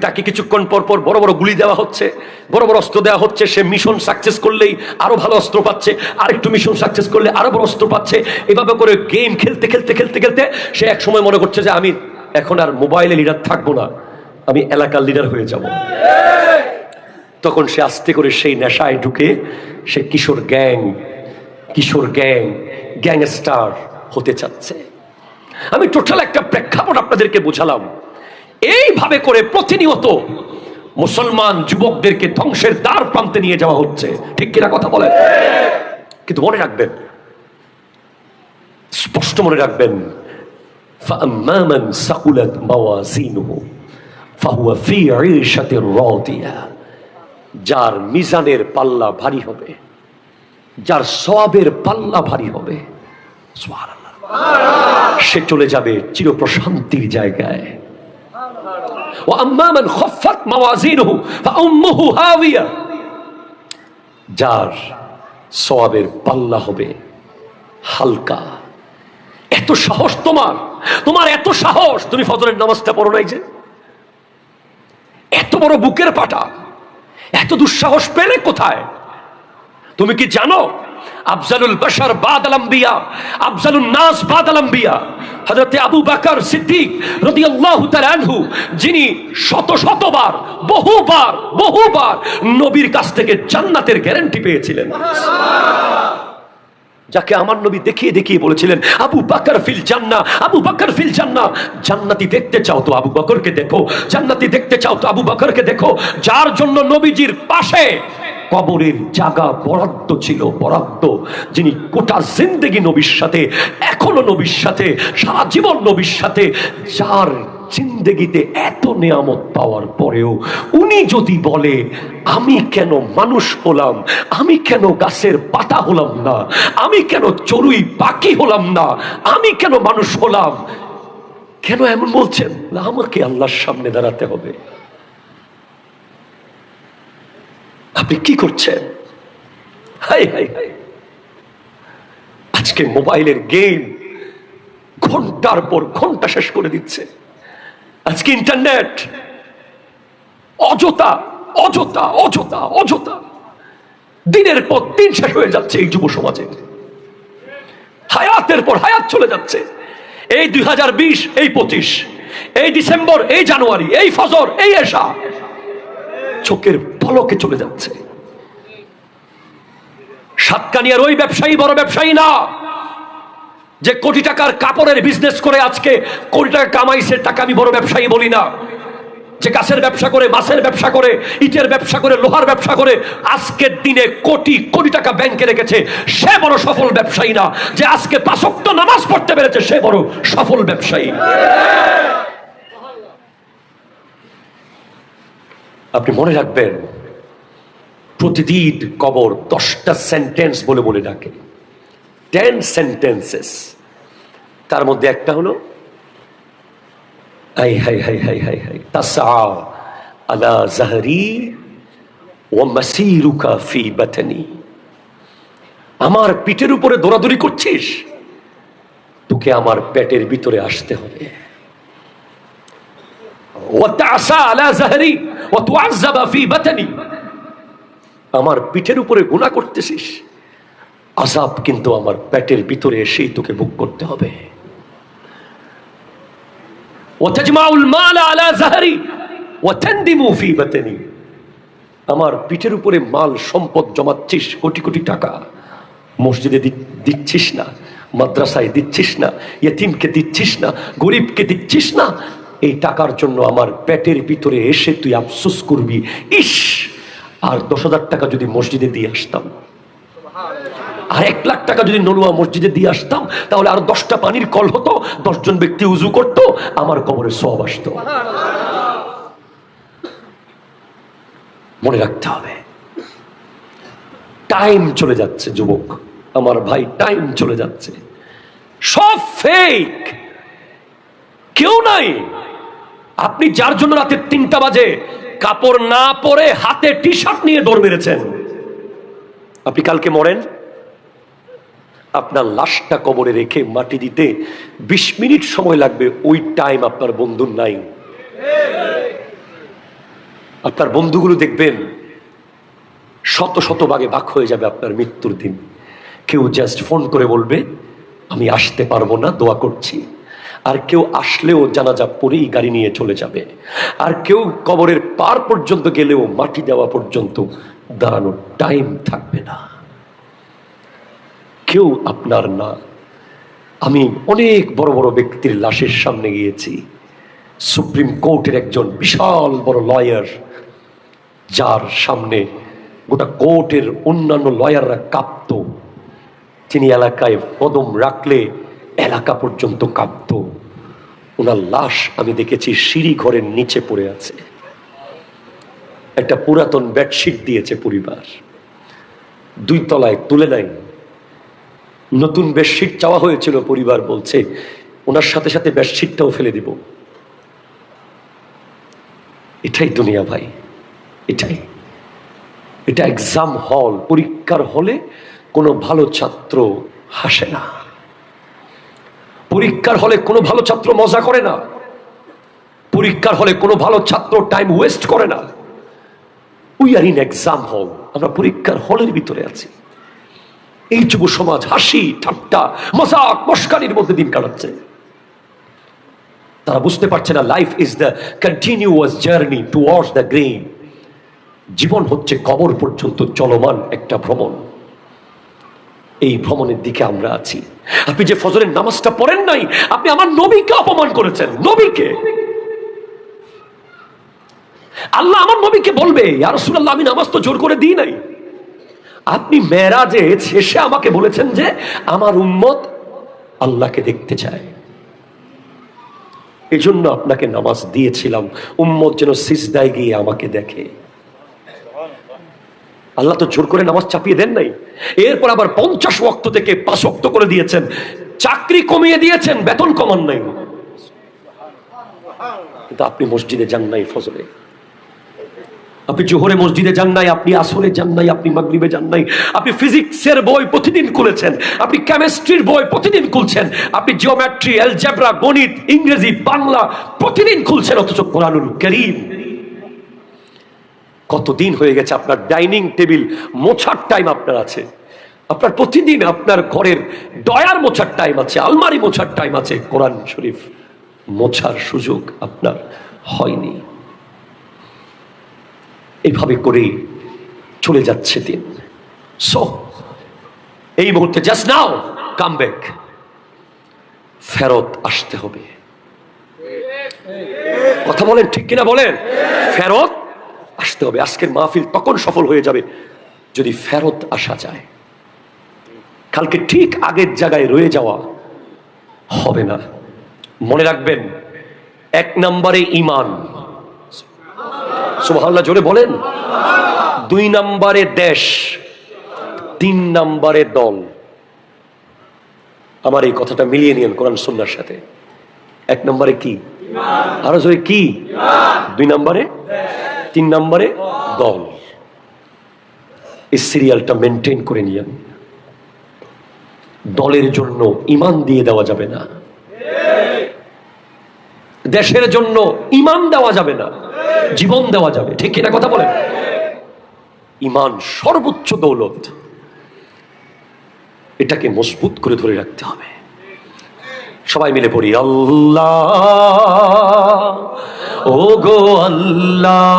A: তাকে কিছুক্ষণ পর পর বড় বড় গুলি দেওয়া হচ্ছে, বড় বড় অস্ত্র দেওয়া হচ্ছে। সে মিশন সাকসেস করলেই আরো ভালো অস্ত্র পাচ্ছে, আরেকটু মিশন সাকসেস করলে আরো বড় অস্ত্র পাচ্ছে। এভাবে করে গেম খেলতে খেলতে খেলতে খেলতে সে এক সময় মনে করছে যে আমি এখন আর মোবাইলে লিডার থাকবো না, আমি এলাকার লিডার হয়ে যাব। তখন সে আস্তে করে সেই নেশায় ঢুকে সে কিশোর গ্যাং গ্যাংস্টার হতে চাচ্ছে। আমি টোটাল একটা প্রেক্ষাপট আপনাদেরকে বোঝালাম। এইভাবে করে প্রতিনিয়ত মুসলমান যুবকদেরকে ধ্বংসের দ্বার প্রান্তে নিয়ে যাওয়া হচ্ছে। ঠিক কিনা কথা বলেন? কিন্তু মনে রাখবেন, স্পষ্ট মনে রাখবেন, فَأَمَّا مَنْ ثَقُلَتْ مَوَازِينُهُ فَهُوَ فِي عِيشَةٍ رَاضِيَةٍ। যার মিজানের পাল্লা ভারী হবে, যার সওয়াবের পাল্লা ভারী হবে, সুবহানাল্লাহ, সে চলে যাবে চিরপ্রশান্তির জায়গায়। ওয়া আম্মা মান খাফফাত মাওয়াজিনুহু ফাউম্মুহু হাওিয়া। যার সওয়াবের পাল্লা হবে হালকা। এত সাহস তোমার এত সাহস, তুমি ফজরের নামাজটা পড়ো নাই যে? এত বড় বুকের পাটা, এত দুঃসাহস পেলে কোথায়? তুমি কি জানো আফজালুল বাশার বাদাল আম্বিয়া, আফজালুন নাস বাদাল আম্বিয়া হযরত আবু বকর সিদ্দিক রাদিয়াল্লাহু তাআলা আনহু, যিনি শতবার বহুবার নবীর কাছ থেকে জান্নাতের গ্যারান্টি পেয়েছিলেন, যাকে আমার নবী দেখিয়ে দেখিয়ে বলেছিলেন আবু বকর ফিল জান্নাহ, আবু বকর ফিল জান্নাহ। জান্নাতি দেখতে চাও তো আবু বকরকে দেখো, জান্নাতি দেখতে চাও তো আবু বকরকে দেখো। যার জন্য নবীজির পাশে কবরের জায়গা বরাদ্দ ছিল, বরাদ্দ। যিনি গোটা জিন্দেগি নবীর সাথে, এখনো নবীর সাথে, সারা জীবন নবীর সাথে, যার জিন্দেগিতে এত নিয়ামত পাওয়ার পরেও উনি যদি বলে আমি কেন মানুষ হলাম, আমি কেন গাছের পাতা হলাম না, আমি কেন চড়ুই পাখি হলাম না, আমি কেন মানুষ হলাম, কেন এমন বলছেন? আমাকে আল্লাহর সামনে দাঁড়াতে হবে। আপনি কি করছেন? হাই হাই হাই, আজকে মোবাইলের গেম ঘন্টার পর ঘন্টা শেষ করে দিচ্ছে। আজকে ইন্টারনেট, অযথা অযথা অযথা অযথা দিনের পর দিন শেষ হয়ে যাচ্ছে এই যুব সমাজে। হায়াতের পর হায়াত চলে যাচ্ছে। এই 2020, এই 25, এই ডিসেম্বর, এই জানুয়ারি, এই ফজর, এই এশা চোখের পলকে চলে যাচ্ছে। সাতকানিয়ার ওই ব্যবসায়ী বড় ব্যবসায়ী না যে কোটি টাকার কাপড়ের বিজনেস করে আজকে কোটি টাকা কামাইছে, টাকা আমি বড় ব্যবসায়ী বলি না। যে গাছের ব্যবসা করে, মাছের ব্যবসা করে, ইটের ব্যবসা করে, লোহার ব্যবসা করে আজকের দিনে কোটি কোটি টাকা ব্যাংকে রেখেছে, সে বড় সফল ব্যবসায়ী না। যে আজকে 5 ওয়াক্ত নামাজ পড়তে পেরেছে সে বড় সফল ব্যবসায়ী। আপনি মনে রাখবেন, প্রতিদিন কবর 10টা সেন্টেন্স বলে বলে ডাকে, 10 সেন্টেন্সেস। তার মধ্যে একটা হলো হাই হাই হাই হাই হাই হাই তাসআ আলা যাহরি ওয়া মাসিরুকা ফি বাতনি। আমার পিঠের উপরে দৌড়াদৌড়ি করছিস, তোকে আমার পেটের ভিতরে আসতে হবে। ওয়া তাসআ আলা যাহরি ওয়া তুআযাবা ফি বাতনি। আমার পিঠের উপরে গুনাহ করতেছিস, আযাব কিন্তু আমার পেটের ভিতরে এসেই তোকে ভোগ করতে হবে। ওয়াতাজমাউল মাল আলা যাহরি ওয়া তানদিমু ফি বাতনি। আমার পিঠের উপরে মাল সম্পদ জমাচ্ছিস, কোটি কোটি টাকা, মসজিদে দিচ্ছিস না, মাদ্রাসায় দিচ্ছিস না, ইয়েতিমকে দিচ্ছিস না, গরিবকে দিচ্ছিস না। এই টাকার জন্য আমার পেটের ভিতরে এসে তুই আফসোস করবি, ইস আর 10,000 টাকা যদি মসজিদে দিয়ে আসতাম, আর 1 লাখ টাকা যদি নলুয়া মসজিদে দিয়ে আসতাম, তাহলে আর 10টা পানির কল হতো, 10 জন ব্যক্তি উজু করত, আমার কবরে সওয়াব আসতো। মনে রাখতে হবে, টাইম চলে যাচ্ছে যুবক আমার ভাই, টাইম চলে যাচ্ছে, সব ফেক, কেউ নাই। আপনি যার জন্য রাতে 3টা বাজে কাপড় না পরে হাতে টি শার্ট নিয়ে দৌড় মেরেছেন, আপনি কালকে মরেন, আপনার লাশটা কবরে রেখে মাটি দিতে 20 মিনিট সময় লাগবে, ওই টাইম আপনার বন্ধুর নাই। আপনার বন্ধুগুলো দেখবেন শত শত ভাগে ভাগ হয়ে যাবে আপনার মৃত্যুর দিন। কেউ জাস্ট ফোন করে বলবে আমি আসতে পারবো না, দোয়া করছি, আর কেউ আসলেও জানাজা পরেই গাড়ি নিয়ে চলে যাবে, আর কেউ কবরের পার পর্যন্ত গেলেও মাটি দেওয়া পর্যন্ত দাঁড়ানোর টাইম থাকবে না, কেউ আপনার না। আমি অনেক বড় বড় ব্যক্তির লাশের সামনে গিয়েছি, সুপ্রিম কোর্টের একজন বিশাল বড় লয়ার, যার সামনে গোটা কোর্টের অন্যান্য লয়াররা কাঁপত, তিনি এলাকায় কদম রাখলে এলাকা পর্যন্ত কাঁপত। ওনার লাশ আমি দেখেছি সিঁড়ি ঘরের নিচে পড়ে আছে, একটা পুরাতন বেডশিট দিয়েছে পরিবার, 2 তলায় তুলে নাই। নতুন বেডশিট চাওয়া হয়েছিল, পরিবার বলছে ওনার সাথে সাথে বেডশিটটাও ফেলে দিব। এটাই দুনিয়া ভাই, এটাই, এটা এক্সাম হল, পরীক্ষার হলে কোনো ভালো ছাত্র হাসে না, পরীক্ষার হলে কোনো ভালো ছাত্র মজা করে না, পরীক্ষার হলে কোনো ভালো ছাত্র টাইম ওয়েস্ট করে না। উই আর ইন এক্সাম হল, আমরা পরীক্ষার হলের ভিতরে আছি। এই যুব সমাজ হাসি ঠাট্টা মজাক মস্কারির মধ্যে দিন কাটাচ্ছে, তারা বুঝতে পারছে না life is the continuous journey towards the grave. জীবন হচ্ছে কবর পর্যন্ত চলমান একটা ভ্রমণ, এই ভ্রমণের দিকে আমরা আছি। আপনি যে ফজরের নামাজটা পড়েন নাই, আপনি আমার নবীকে অপমান করেছেন। নবীকে, আল্লাহ আমার নবীকে বলবে ইয়া রাসূলুল্লাহ আমি নামাজ তো জোর করে দিই নাই। আপনি মেরাজে শেষে আমাকে বলেছেন যে আমার উম্মত আল্লাহকে দেখতে চায়, এজন্য আপনাকে নামাজ দিয়েছিলাম, উম্মত যেন সিজদায় গিয়ে আমাকে দেখে। আল্লাহ তো জোর করে নামাজ চাপিয়ে দেন নাই। এরপর আবার 50 ওয়াক্ত থেকে 5 ওয়াক্ত করে দিয়েছেন, চাকরি কমিয়ে দিয়েছেন, বেতন কমান নাই, কিন্তু আপনি মসজিদে যান নাই ফজরে, আপনি জোহরে মসজিদে যান নাই, আপনি আসরে যান নাই, আপনি মাগরিবে যান নাই, আপনি ফিজিক্সের বই প্রতিদিন খুলেছেন, আপনি কেমিস্ট্রির বই প্রতিদিন খুলছেন, আপনি জিওমেট্রি, অ্যালজেব্রা, গণিত, ইংরেজি, বাংলা প্রতিদিন খুলছেন, অথচ কোরআনুল কারীম কতদিন হয়ে গেছে আপনার ডাইনিং টেবিল মোছার টাইম আপনার আছে, আপনার প্রতিদিন আপনার ঘরের ডয়ার মোছার টাইম আছে, আলমারি মোছার টাইম আছে, কোরআন শরীফ মোছার সুযোগ আপনার হয়নি। এইভাবে করে চলে যাচ্ছে দিন। সো এই মুহূর্তে জাস্ট নাও কাম ব্যাক, ফেরত আসতে হবে। কথা বলেন ঠিক কিনা বলেন? ফেরত আসতে হবে। আজকের মাহফিল তখন সফল হয়ে যাবে যদি ফেরত আসা যায়। কালকে ঠিক আগের জায়গায় রয়ে যাওয়া হবে না। মনে রাখবেন, 1 নম্বরে ঈমান, সুবহানাল্লাহ জোরে বলেন। 2 নম্বরে দেশ, 3 নম্বরে দল। আমার এই কথাটা মিলিয়ে নিন কোরআন সুন্নাহর সাথে। 1 নম্বরে কি? আরো জোরে কি? 2 নম্বরে, 3 নম্বরে দল। এই সিরিয়ালটা মেনটেন করে নিয়েন। দলের জন্য ঈমান দিয়ে দেওয়া যাবে না, দেশের জন্য ঈমান দেওয়া যাবে না, জীবন দেওয়া যাবে। ঠিক কিনা কথা বলেন? ঈমান সর্বোচ্চ দৌলত, এটাকে মজবুত করে ধরে রাখতে হবে। সবাই মিলে পড়ি, আল্লাহ ও গো আল্লাহ,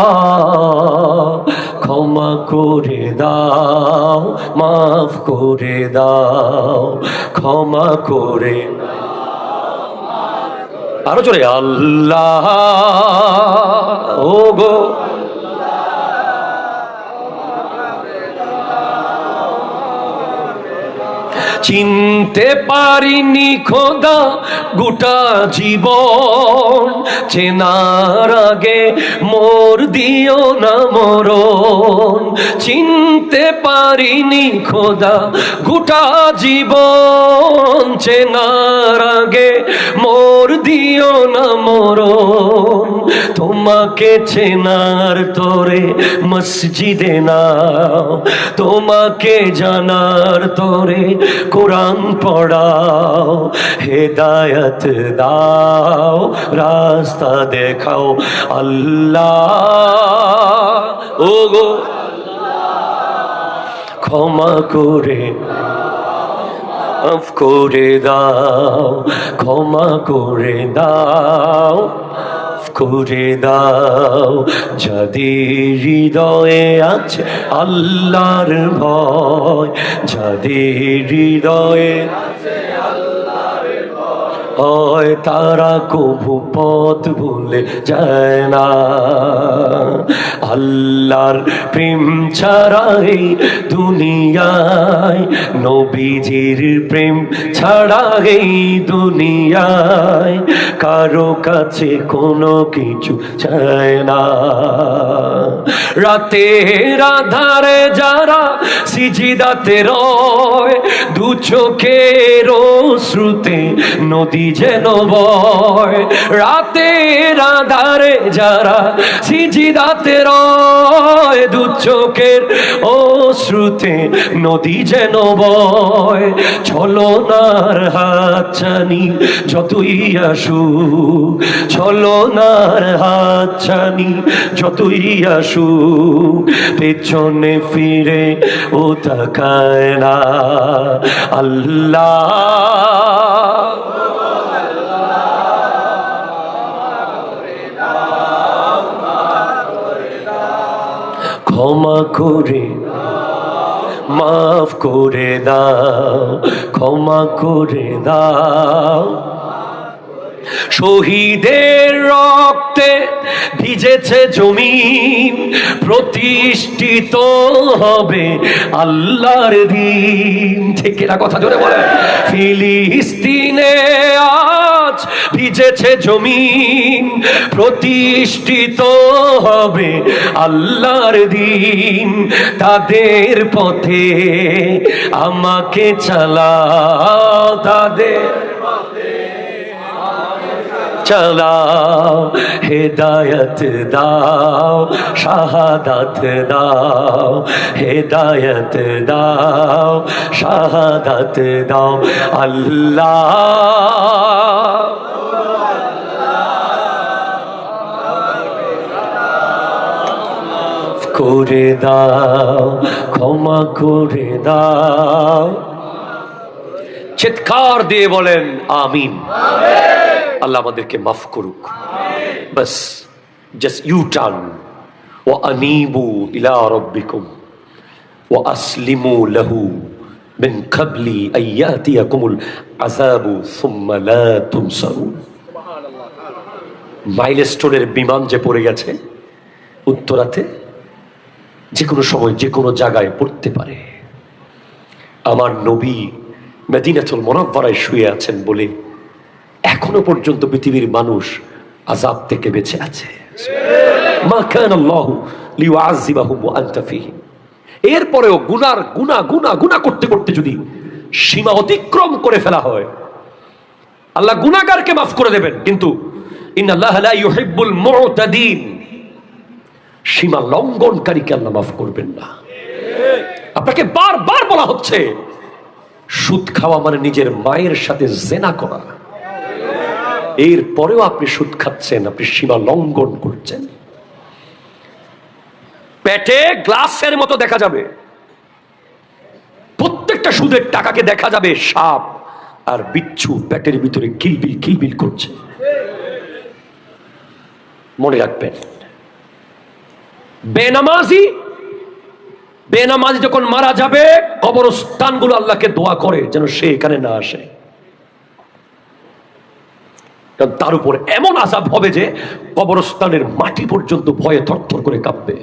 A: ক্ষমা করে দাও, মাফ করে দাও, ক্ষমা করে। আরো জোরে, আল্লাহ ও গো। চিনতে পারিনি খোদা গোটা জীবন, চেনার আগে মোর দিও না মরণ। চিনতে পারিনি খোদা গোটা জীবন, চেনার আগে মোর দিও না মরণ। তোমাকে চেনার তোরে মসজিদে নাও, তোমাকে জানার তোরে কোরআন পড়াও, হেদায়েত দাও, রাস্তা দেখাও। আল্লাহ ও গো, ক্ষমা করে মাফ করে দাও, ক্ষমা করে দাও, করে দাও। যাদের হৃদয়ে আছে আল্লাহর ভয়, যাদের হৃদয়ে হয় তারা কবু পথ ভুলে যায় না। আল্লাহর প্রেম ছাড়া এই দুনিয়ায়, নবীজির প্রেম ছাড়া এই দুনিয়ায় কারো কাছে কোনো কিছু চায় না। রাতের আধারে যারা সিজদাতে রয়, দু চোখের শ্রুতে নদী যেন বয়। রাতের আধারে যারা সিজদাতে রয়, দু চোখের শ্রুতে নদী যেন বয়। ছলনার হাতছানি যতই আসুক, ছলনার হাতছানি যতই আসুক, পেছনে ফিরে ও তাকায় না। আল্লাহ ক্ষমা করে মাফ করে দাও, ক্ষমা করে দাও। শহীদের রক্তে ভিজেছে জমিন, প্রতিষ্ঠিত হবে আল্লাহর দিন। ঠিক এরা কথা জোরে বলে। ফিলিস্তিনে আজ ভিজেছে জমিন, প্রতিষ্ঠিত হবে আল্লাহর দিন। তাদের পথে আমাকে চালাও, তাদের চালাও, হেদায়েত দাও, শাহাদাত দাও, হেদায়েত দাও, শাহাদাত দাও। আল্লাহ করে দাও, ক্ষমা করে দাও। চিৎকার দিয়ে বলেন আমিন। আল্লাহ আমাদেরকে মাফ করুক। বাস জাস্ট ইউ টার্ন ওয়া আনিবু ইলা রাব্বিকুম ওয়া আসলিমু লাহু মিন ক্বাবলি আইয়াতিয়াকুমুল আযাবু সুম্মা লা তুনসারুন। মাইলস্টোনের বিমান যে পড়ে গেছে উত্তরাতে, যে কোনো সময় যে কোনো জায়গায় পড়তে পারে। আমার নবী মদিনাতুল মুনাওয়ারায় শুয়ে আছেন বলে এখনো পর্যন্ত পৃথিবীর মানুষ আযাব থেকে বেঁচে আছে। মা কানা আল্লাহু লিউআযিবাহুম ওয়া আনতা ফীহিম। এরপরেও গুনাহ করতে করতে যদি সীমা অতিক্রম করে ফেলা হয়, আল্লাহ গুনাহগারকে মাফ করে দেবেন, কিন্তু ইন্নাল্লাহা লা ইউহিব্বুল মুতাদিন, সীমা লঙ্ঘনকারীকে আল্লাহ মাফ করবেন না। আপনাকে বারবার বলা হচ্ছে সুদ খাওয়া মানে নিজের মায়ের সাথে জেনা করা, এরপরেও আপনি সুদ খাচ্ছেন, আপনি সীমা লঙ্ঘন করছেন। পেটে গ্লাসের মতো দেখা যাবে, প্রত্যেকটা সুদের টাকাকে দেখা যাবে সাপ আর বিচ্ছু পেটের ভিতরে কিলবিল কিলবিল করছে। মনে রাখবেন, বেনামাজি যখন মারা যাবে, কবরস্থানগুলো আল্লাহকে দোয়া করে যেন সে এখানে না আসে, কারণ তার উপর এমন আযাব হবে যে কবরস্থানের মাটি পর্যন্ত ভয়ে থরথর করে কাঁপবে।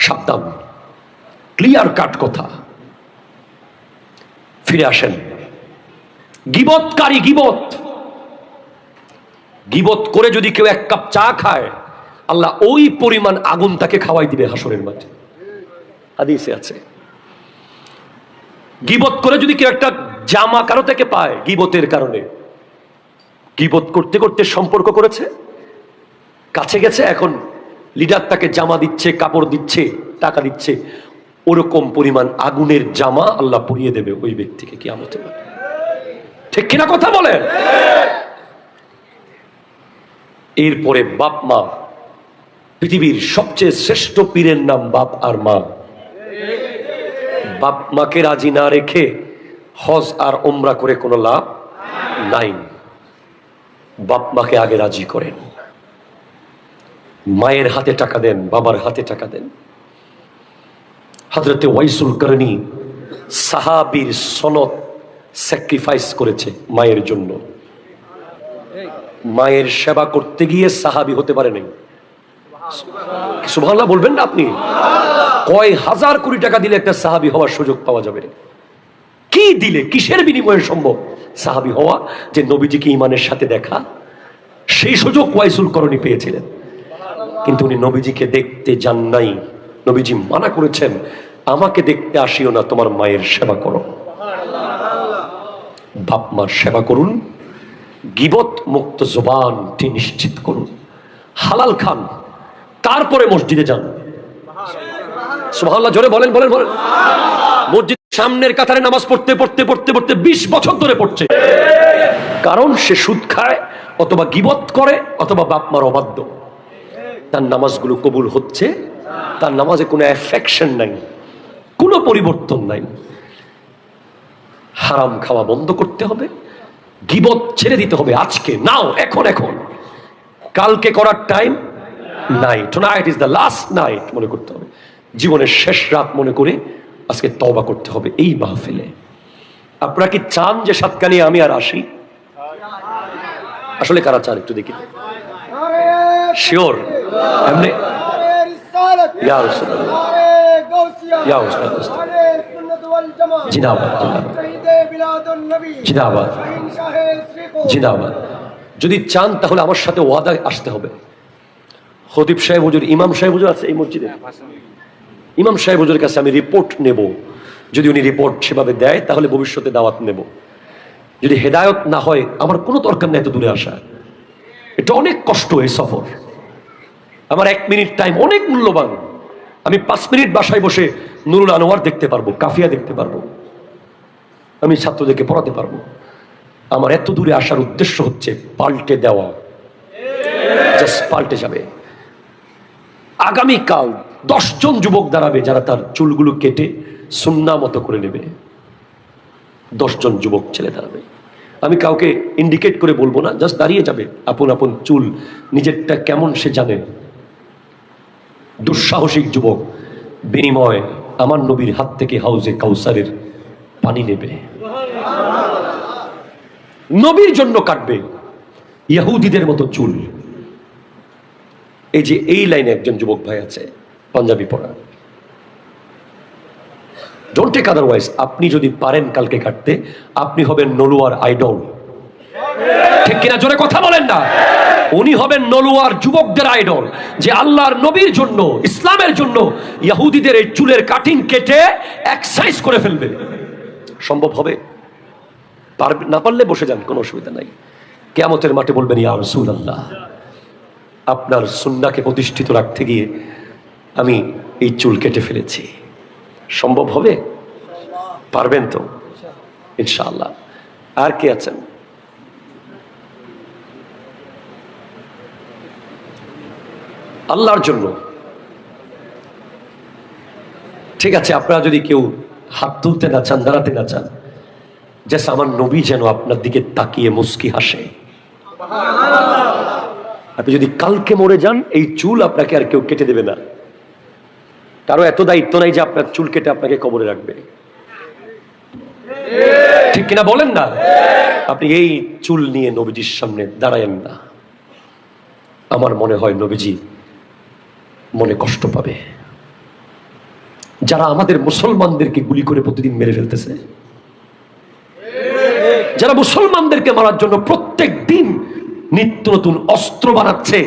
A: সাবধান, ক্লিয়ার কাট কথা। ফিরে আসেন। গীবতকারী গীবত করে যদি কেউ এক কাপ চা খায়, আল্লাহ ওই পরিমাণ আগুন তাকে খাওয়াই দিবে হাসরের মাঠে, হাদিসে আছে। গীবত করে যদি কেউ একটা জামা কারো থেকে পায়, গীবতের কারণে, গীবত করতে করতে সম্পর্ক করেছে, কাছে গেছে, এখন লিডার তাকে জামা দিচ্ছে, কাপড় দিচ্ছে, টাকা দিচ্ছে, ওরকম পরিমাণ আগুনের জামা আল্লাহ পরিয়ে দেবে ওই ব্যক্তিকে কিয়ামতের মাঠে। ঠিক কিনা কথা বলেন? এরপরে বাপ মা, পৃথিবীর সবচেয়ে শ্রেষ্ঠ পীরের নাম বাপ আর মা। বাপ মাকে রাজি না রেখে হজ আর ওমরা করে কোনো লাভ নাই। বাপ মাকে আগে রাজি করেন, মায়ের হাতে টাকা দেন, বাবার হাতে টাকা দেন। হযরতে ওয়াইসুল করনী সাহাবীর সনদ স্যাক্রিফাইস করেছে মায়ের জন্য। মায়ের সেবা করতে গিয়ে সাহাবী হতে পারে নাই। সুবহানাল্লাহ বলবেন না আপনি? কয় হাজার কোটি টাকা দিলে একটা সাহাবী হওয়ার সুযোগ পাওয়া যাবে? কি দিলে, কিসের বিনিময়ে সম্ভব সাহাবী হওয়া? যে নবীজিকে ঈমানের সাথে দেখা, সেই সুযোগ ওয়াইসুল করনী পেয়েছিলেন, কিন্তু উনি নবীজিকে দেখতে যান নাই। নবীজি মানা করেছেন, আমাকে দেখতে আসিও না, তোমার মায়ের সেবা করো। বাপ মার সেবা করুন, গীবত মুক্ত জবানটি নিশ্চিত করুন, হালাল খান, তারপরে মসজিদে যান। সুবহানাল্লাহ জোরে বলেন, বলেন, বলেন। মসজিদ সামনের কাতারে নামাজ পড়তে পড়তে পড়তে পড়তে 20 বছর ধরে পড়ছে, কারণ সে সুদ খায়, অথবা গীবত করে, অথবা বাপ মার অবাধ্য। তার নামাজগুলো কবুল হচ্ছে, তার নামাজে কোনো এফেকশন নাই, কোনো পরিবর্তন নাই। হারাম খাওয়া বন্ধ করতে হবে, গীবত ছেড়ে দিতে হবে আজকে, নাও, এখন। কালকে করার টাইম নাই। Tonight is the last night মনে করতে হবে, জীবনের শেষ রাত মনে করে আজকে তওবা করতে হবে এই মাহফিলে। আপনারা কি চান যে সাতকানিয়া আমি আর আসি? আসলে কারা চান একটু দেখি? শিওর? এমনি ইয়া রাসূলুল্লাহ, ইয়া উস্তাদ, জিন্দাবাদ, জিন্দাবাদ, জিন্দাবাদ। যদি চান তাহলে আমার সাথে ওয়াদা আসতে হবে। খতিব সাহেব হুজুর, ইমাম সাহেব হুজুর আছে এই মসজিদে, ইমাম সাহেব হুজুরের কাছে আমি রিপোর্ট নেব। যদি উনি রিপোর্ট সেভাবে দেয় তাহলে ভবিষ্যতে দাওয়াত নেব। যদি হেদায়ত না হয়, আমার কোনো দরকার নেই এত দূরে আসা। এটা অনেক কষ্ট, এই সফর। আমার 1 মিনিট টাইম অনেক মূল্যবান। আমি 5 মিনিট বাসায় বসে নুরুল আনোয়ার দেখতে পারবো, কাফিয়া দেখতে পারবো, আমি ছাত্রদেরকে পড়াতে পারবো। আমার এত দূরে আসার উদ্দেশ্য হচ্ছে পাল্টে দেওয়া, জাস্ট পাল্টে যাবে। আগামীকাল 10 জন যুবক দাঁড়াবে যারা তার চুলগুলো কেটে সুন্নাহ মতো করে নেবে। 10 জন যুবক ছেলে দাঁড়াবে। আমি কাউকে ইন্ডিকেট করে বলবো না, জাস্ট দাঁড়িয়ে যাবে। আপন আপন চুল নিজেরটা কেমন সে জানে। দুঃসাহসিক যুবক বিনিময় আমার নবীর হাত থেকে হাউজে কাউসারের পানি নেবে, নবীর জন্য কাটবে। ইহুদিদের মতো চুল। এই যে এই লাইনে একজন যুবক ভাই আছে পাঞ্জাবি পরা, ডোন্ট টেক আদারওয়াইজ। আপনি যদি পারেন কালকে কাটতে, আপনি হবেন নলুয়ার আইডল। ঠিক কিনা? জোরে কথা বলেন না। উনি হবেন নলুয়ার যুবকদের আইডল, যে আল্লাহর নবীর জন্য, ইসলামের জন্য ইহুদিদের এই চুলের কাটিং কেটে এক্সারসাইজ করে ফেলবে। সম্ভব হবে? পারবে না? পারলে বসে যান, কোনো অসুবিধা নাই। কিয়ামতের মাঠে বলবেন, ইয়া রাসূলুল্লাহ, আপনার সুন্নাহকে প্রতিষ্ঠিত রাখতে গিয়ে আমি এই চুল কেটে ফেলেছি। সম্ভব হবে? পারবেন তো ইনশাআল্লাহ। আর কে আছেন? আল্লাহর জন্য ঠিক আছে, আপনারা যদি কেউ হাত তুলতে না চান, দাঁড়াতে না চান, জাস্ট আমার নবী যেন আপনার দিকে তাকিয়ে মুস্কি হাসে। আপনি যদি কালকে মরে যান, এই চুল আপনাকে আর কেউ কেটে দেবে না। কারো এত দায়িত্ব নাই যে আপনার চুল কেটে আপনাকে কবরে রাখবে। ঠিক কিনা বলেন না? আপনি এই চুল নিয়ে নবীজির সামনে দাঁড়ায়েন না। আমার মনে হয় নবীজি মনে কষ্ট পাবে। যারা আমাদের মুসলমানদেরকে গুলি করে প্রতিদিন মেরে ফেলতেছে, যারা মুসলমানদেরকে মারার জন্য প্রত্যেক দিন নিত্য নতুন অস্ত্র বানাচ্ছে,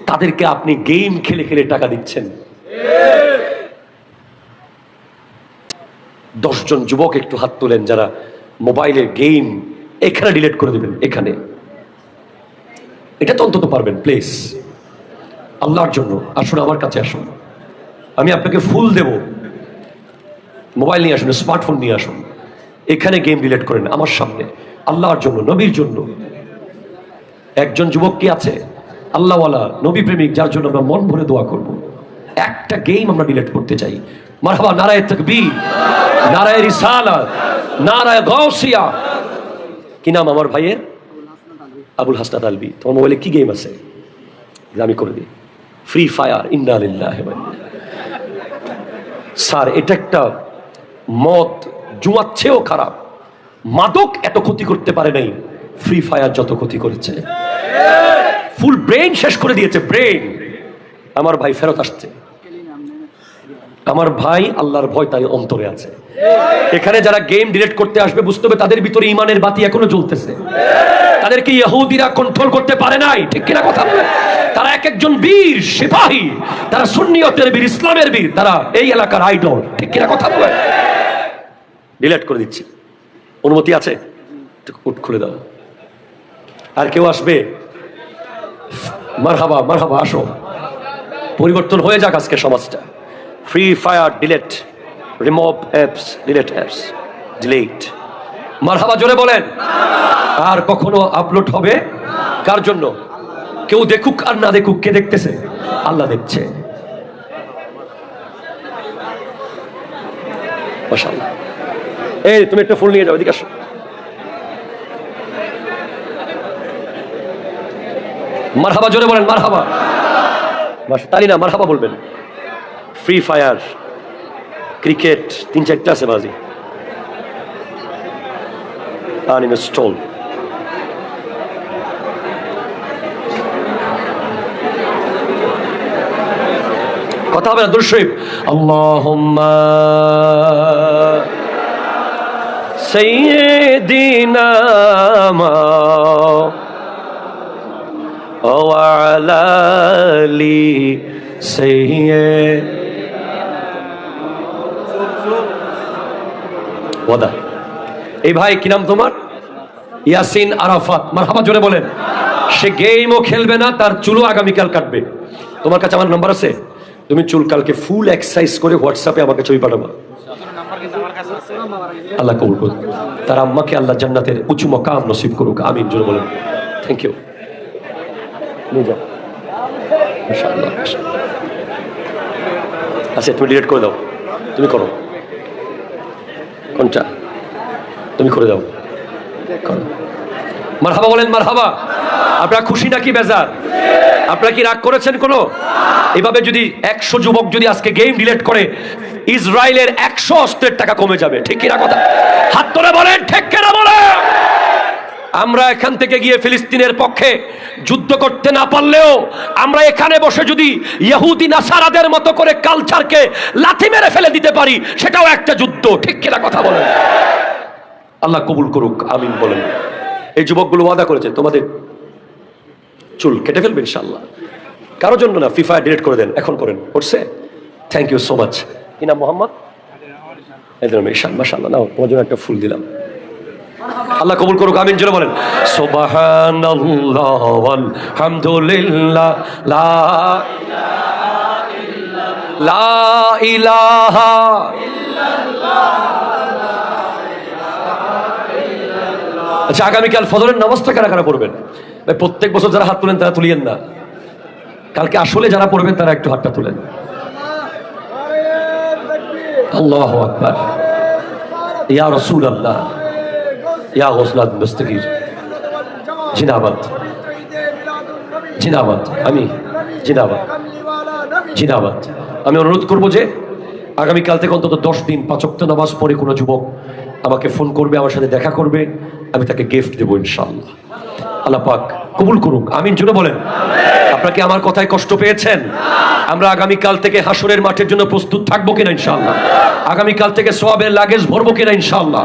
A: তাদেরকে আপনি গেম খেলে খেলে টাকা দিচ্ছেন। 10 জন যুবক একটু হাত তোলেন যারা মোবাইলের গেম এখানে ডিলিট করে দেবেন। এখানে এটা তো অন্তত পারবেন প্লিজ, আল্লাহর জন্য আসুন, আমার কাছে আসুন, আমি আপনাকে ফুল দেব। মোবাইল নিয়ে আসুন, স্মার্টফোন নিয়ে আসুন, এখানে গেম ডিলিট করেন আমার সামনে, আল্লাহর জন্য, নবীর জন্য। একজন যুবক কি আছে আল্লাহওয়ালা, নবী প্রেমিক, যার জন্য আমরা মন ভরে দোয়া করব। একটা গেম আমরা ডিলিট করতে চাই। মারহাবা, নারায়ে তাকবীর, নারায়ে রিসালাত, নারায়ে গাউসিয়া। কি নাম আমার ভাইয়ের? আবুল হাসনাত আলবি। তোমার মোবাইলে কি গেম আছে? আমি করে দিই, ফ্রি ফায়ার। ইন্না লিল্লাহি ওয়া ইন্না ইলাইহি। স্যার, এটা একটা মদ, জুয়ার চেয়েও খারাপ। মাদক এত ক্ষতি করতে পারে নাই, ফ্রি ফায়ার যত ক্ষতি করেছে। ফুল ব্রেন শেষ করে দিয়েছে, ব্রেন। আমার ভাই ফেরত আসছে। আমার ভাই আল্লাহর ভয় তাই অন্তরে আছে। এখানে যারা গেম ডিলিট করতে আসবে, বুঝতে হবে তাদের ভিতরে ঈমানের বাতি এখনো জ্বলতেছে। তাদেরকে ইহুদিরা কন্ট্রোল করতে পারে নাই। ঠিক কিনা কথা বলে? তারা এক একজন বীর সিপাহী, তারা সুন্নিয়তের বীর, ইসলামের বীর, তারা এই এলাকার আইডল। ঠিক কিনা কথা বলে? ডিলিট করে দিচ্ছি। অনুমতি আছে? উঠ খুলে দাও। আর কেউ আসবে? মারহাবা, মারহাবা, আসো। পরিবর্তন হয়ে যাক আজকে সমাজটা। Free fire delete, remove apps, delete apps, delete. মারহাবা, জোরে বলেন। আর কখনো আপলোড হবে? কার জন্য? কেউ দেখুক আর না দেখুক, কে দেখতেছে? আল্লাহ দেখছে। মাশাআল্লাহ। এই তুমি একটা ফুল নিয়ে যাও, এদিকে আসো। মারহাবা, জোরে বলেন মারহাবা। তাই না? মারহাবা বলবেন। ফ্রি ফায়ার, ক্রিকেট, 3-4টা আছে বাজি। আনইনস্টল। কথা হবে না? দুরূদ শরীফ। আল্লাহুম্মা সাইয়্যিদিনা ওয়া আলা আলি ওয়াদা। এই ভাই কি নাম তোমার? ইয়াসিন আরাফাত। মারহাবা, জোরে বলেন। সে গেমও খেলবে না, তার চুলও আগামীকাল কাটবে। তোমার কাছে আমার নাম্বার আছে? তুমি চুল কালকে ফুল এক্সারসাইজ করে হোয়াটসঅ্যাপে আমাকে ছবি পাঠাবা। আল্লাহ কবুল করুক। তার আম্মাকে আল্লাহ জান্নাতের উঁচু মাকাম নসিব করুক, আমিন। জোরে বলেন। Thank you. নিয়ে যাও। ইনশাআল্লাহ। আচ্ছা, তুমি ডিলিট করে দাও। তুমি করো। কোনটা? তুমি করে দাও। মারহাবা বলেন, মারহাবা। আপনারা খুশি নাকি বেজার? আপনারা কি রাগ করেছেন কোনো? এভাবে যদি 100 যুবক যদি আজকে গেম ডিলিট করে, ইসরায়েলের 100 অস্ত্রের টাকা কমে যাবে। ঠিক কিনা কথা? হাত তুলে বলেন ঠিক কিনা বলেন। আমরা এখান থেকে গিয়ে ফিলিস্তিনের পক্ষে যুদ্ধ করতে না পারলেও আমরা এখানে বসে যদি ইহুদি নাসারাদের মতো করে কালচারকে লাথি মেরে ফেলে দিতে পারি, সেটাও একটা যুদ্ধ। ঠিক কিনা কথা বলেন? আল্লাহ কবুল করুক, আমিন বলেন। এই যুবকগুলো ওয়াদা করেছে তোমাদের চুল কেটে ফেলবে ইনশাআল্লাহ। কারোর জন্য না, ফিফা ডিলিট করে দেন, এখন করেন। করছে? Thank you so much. কি নাম? মোহাম্মদ মাশাআল্লাহ। নাও, তোমার জন্য একটা ফুল দিলাম। আল্লাহ কবুল করুক, আমিন জোরে বলেন। সুবহানাল্লাহ আলহামদুলিল্লাহ লা ইলাহা ইল্লাল্লাহ। আচ্ছা, আগামীকাল ফজরের নামাজটা কারা কারা পড়বেন? প্রত্যেক বছর যারা হাত তুলেন তারা তুলিয়েন না, কালকে আসলে যারা পড়বেন তারা একটু হাতটা তুলেন। আল্লাহু আকবার। ইয়া রাসূলুল্লাহ, ইয়া গৌসুল দস্তগীর, জিন্দাবাদ জিন্দাবাদ। জিন্দাবাদ জিন্দাবাদ। আমি অনুরোধ করবো যে আগামীকাল থেকে অন্তত 10 দিন 5 ওয়াক্ত নামাজ পড়ে কোনো যুবক আমাকে ফোন করবে, আমার সাথে দেখা করবে, আমি তাকে গিফট দেবো ইনশাআল্লাহ। আল্লাহ পাক কবুল করুক, আমিন জোরে বলেন। আপনাকে আমার কথায় কষ্ট পেয়েছেন? আমরা আগামীকাল থেকে হাসরের মাঠের জন্য প্রস্তুত থাকবো কিনা ইনশাআল্লাহ? আগামীকাল থেকে সওয়াবের লাগেজ ভরবো কিনা ইনশাআল্লাহ?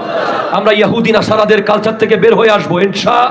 A: আমরা ইহুদি নাসারাদের কালচার থেকে বের হয়ে আসবো ইনশাআল্লাহ।